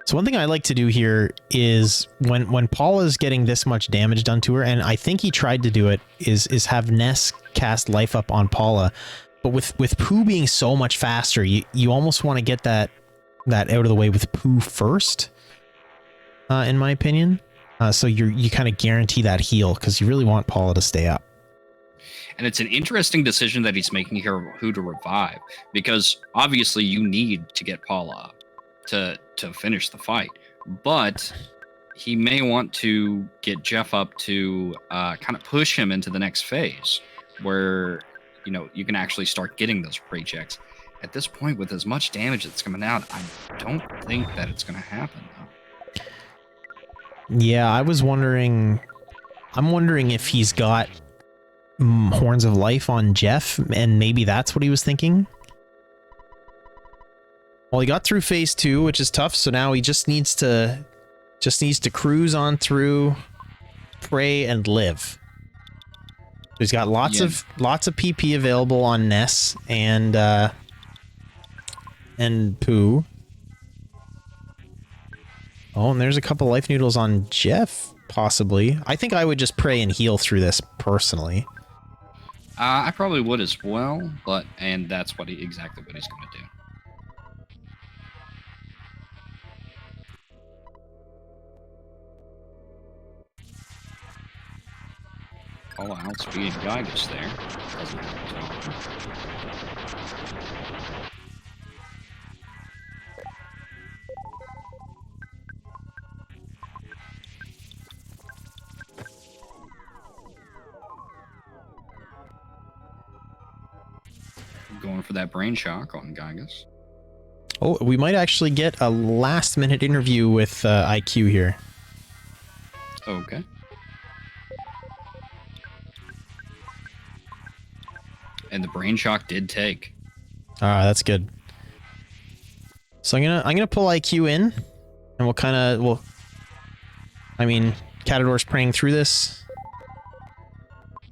So one thing I like to do here is when Paula's getting this much damage done to her, and I think he tried to do it, is have Ness cast life up on Paula. But with Pooh being so much faster, you almost want to get that out of the way with Pooh first, in my opinion. So you kind of guarantee that heal because you really want Paula to stay up. And it's an interesting decision that he's making here of who to revive, because obviously you need to get Paula up to finish the fight, but he may want to get Jeff up to kind of push him into the next phase where, you know, you can actually start getting those pre-checks. At this point, with as much damage that's coming out, I don't think that it's going to happen, though. Yeah, I'm wondering if he's got Horns of Life on Jeff, and maybe that's what he was thinking. Well, he got through phase 2, which is tough, so now he just needs to cruise on through, pray, and live. He's got lots of PP available on Ness and Pooh. Oh, and there's a couple life noodles on Jeff, possibly. I think I would just pray and heal through this personally. I probably would as well, and that's exactly what he's going to do. Oh, outspeed Gygus there. Doesn't happen. Going for that brain shock on Gygus. Oh, we might actually get a last-minute interview with IQ here. Okay. And the brain shock did take. Ah, that's good. So I'm gonna pull IQ in, and I mean, Catador's praying through this.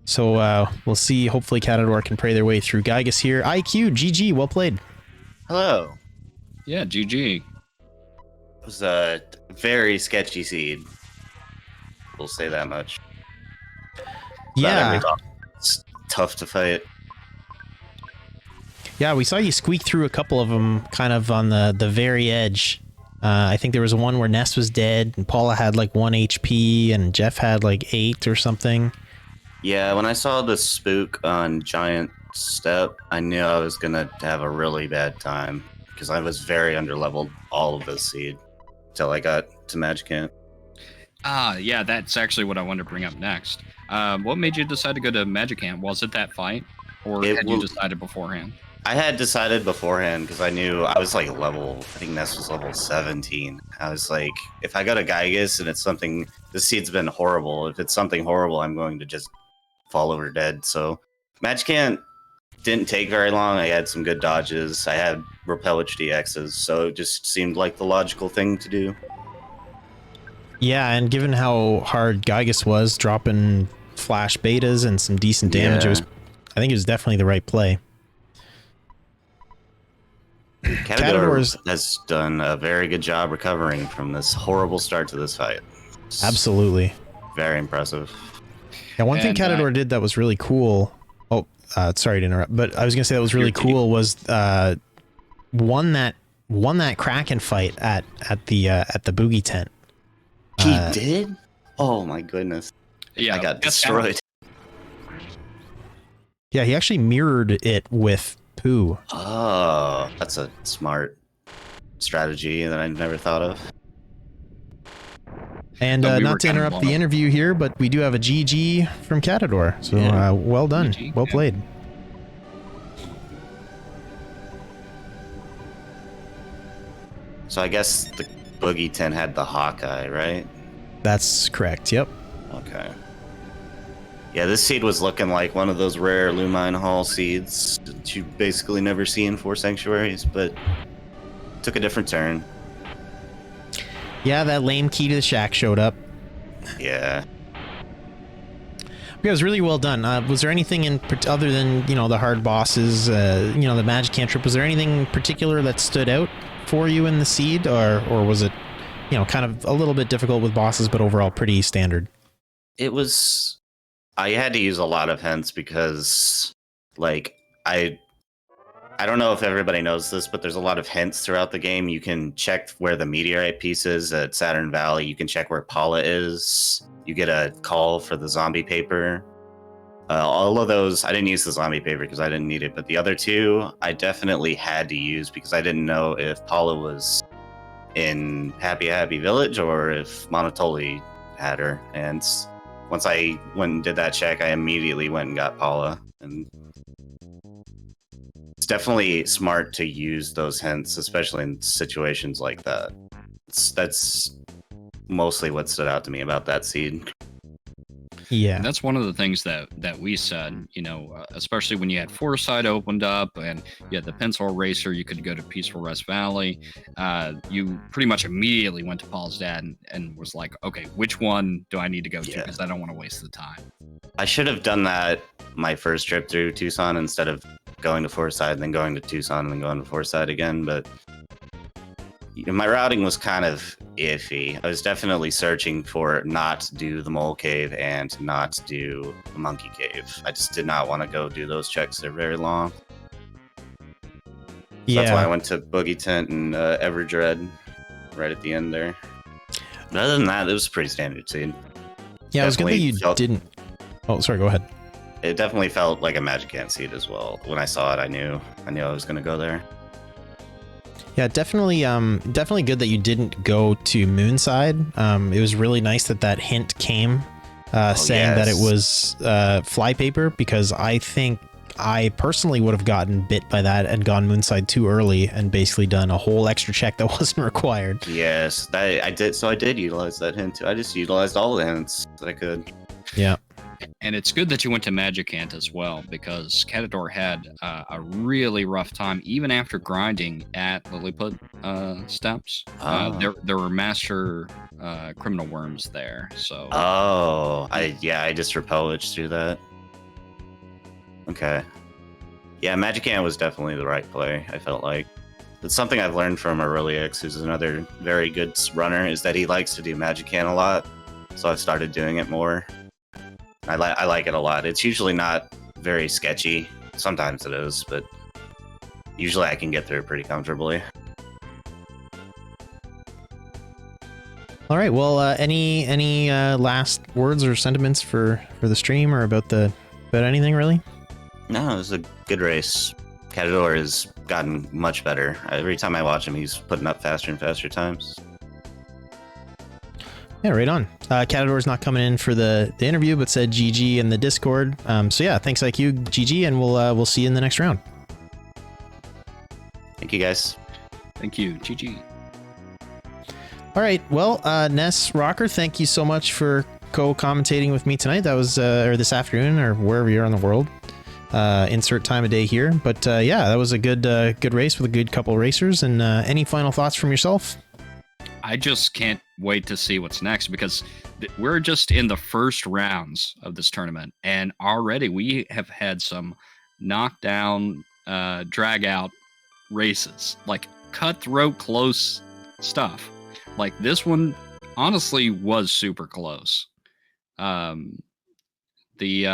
So we'll see. Hopefully Catador can pray their way through Gygus here. IQ, GG, well played. Hello. Yeah, GG. It was a very sketchy seed. We'll say that much. Yeah. It's tough to fight. Yeah, we saw you squeak through a couple of them kind of on the very edge. I think there was one where Ness was dead, and Paula had like 1 HP, and Jeff had like 8 or something. Yeah, when I saw the spook on Giant Step, I knew I was going to have a really bad time, because I was very underleveled all of this seed until I got to Magicant. Yeah, that's actually what I wanted to bring up next. What made you decide to go to Magicant? Was it that fight, or had you decided beforehand? I had decided beforehand because I knew I was like I think Ness was level 17. I was like, if I go to Gygus and it's something, this seed's been horrible. If it's something horrible, I'm going to just fall over dead. So Magicant didn't take very long. I had some good dodges. I had Repel HDXs, so it just seemed like the logical thing to do. Yeah, and given how hard Gygus was, dropping flash betas and some decent damage, I think it was definitely the right play. Catador has done a very good job recovering from this horrible start to this fight. Absolutely. Very impressive. Yeah, one thing Catador did that was really cool. Oh, sorry to interrupt, but I was gonna say that was really cool was won that Kraken fight at the boogie tent. He did? Oh my goodness. Yeah, I got destroyed. Yeah, he actually mirrored it with Pooh. Oh, that's a smart strategy that I never thought of. And not to interrupt the interview here, but we do have a GG from Catador. So well done. GG, well played. So I guess the Boogie 10 had the Hawkeye, right? That's correct, yep. Okay. Yeah, this seed was looking like one of those rare Lumine Hall seeds that you basically never see in 4 Sanctuaries, but took a different turn. Yeah, that lame key to the shack showed up. Yeah. It was really well done. Was there anything other than the hard bosses, the magic cantrip? Was there anything particular that stood out for you in the seed, or was it kind of a little bit difficult with bosses, but overall pretty standard? It was. I had to use a lot of hints because, like, I don't know if everybody knows this, but there's a lot of hints throughout the game. You can check where the meteorite piece is at Saturn Valley. You can check where Paula is. You get a call for the zombie paper. All of those, I didn't use the zombie paper because I didn't need it, but the other two I definitely had to use because I didn't know if Paula was in Happy Happy Village or if Monotoli had her. And once I went and did that check, I immediately went and got Paula. And it's definitely smart to use those hints, especially in situations like that. That's mostly what stood out to me about that seed. Yeah, and that's one of the things that we said, especially when you had Foresight opened up and you had the pencil eraser, you could go to Peaceful Rest Valley. You pretty much immediately went to Paul's dad and was like, okay, which one do I need to go to? Because I don't want to waste the time. I should have done that my first trip through Tucson instead of going to Foresight and then going to Tucson and then going to Foresight again. But my routing was kind of iffy. I was definitely searching for not do the mole cave and not do the monkey cave. I just did not want to go do those checks. They're very long. So that's why I went to Boogie Tent and Everdread right at the end there. But other than that, it was a pretty standard scene. Yeah, I was gonna say you didn't. Oh, sorry. Go ahead. It definitely felt like a Magic Ant seed as well. When I saw it, I knew I was gonna go there. Yeah, definitely good that you didn't go to Moonside. It was really nice that hint came saying that it was flypaper, because I think I personally would have gotten bit by that and gone Moonside too early and basically done a whole extra check that wasn't required. Yes, I did. So I did utilize that hint too. I just utilized all the hints that I could. Yeah. And it's good that you went to Magic Ant as well, because Catador had a really rough time, even after grinding at Lilliput steps. There were master criminal worms there. So. I just repellaged through that. Okay. Yeah, Magic Ant was definitely the right play, I felt like. It's something I've learned from Aurelius, who's another very good runner, is that he likes to do Magic Ant a lot. So I've started doing it more. I like it a lot. It's usually not very sketchy. Sometimes it is, but usually I can get through it pretty comfortably. All right. Well, any last words or sentiments for the stream or about anything really? No, it was a good race. Catador has gotten much better. Every time I watch him, he's putting up faster and faster times. Yeah, right on. Catador's not coming in for the interview, but said GG in the Discord. So yeah, thanks IQ, GG, and we'll see you in the next round. Thank you, guys. Thank you, GG. All right, well, Ness Rocker, thank you so much for co-commentating with me tonight. That was or this afternoon, or wherever you're in the world. Insert time of day here, but yeah, that was a good race with a good couple of racers. And any final thoughts from yourself? I just can't wait to see what's next, because we're just in the first rounds of this tournament, and already we have had some knockdown, drag out races, like cutthroat close stuff. Like this one honestly was super close. The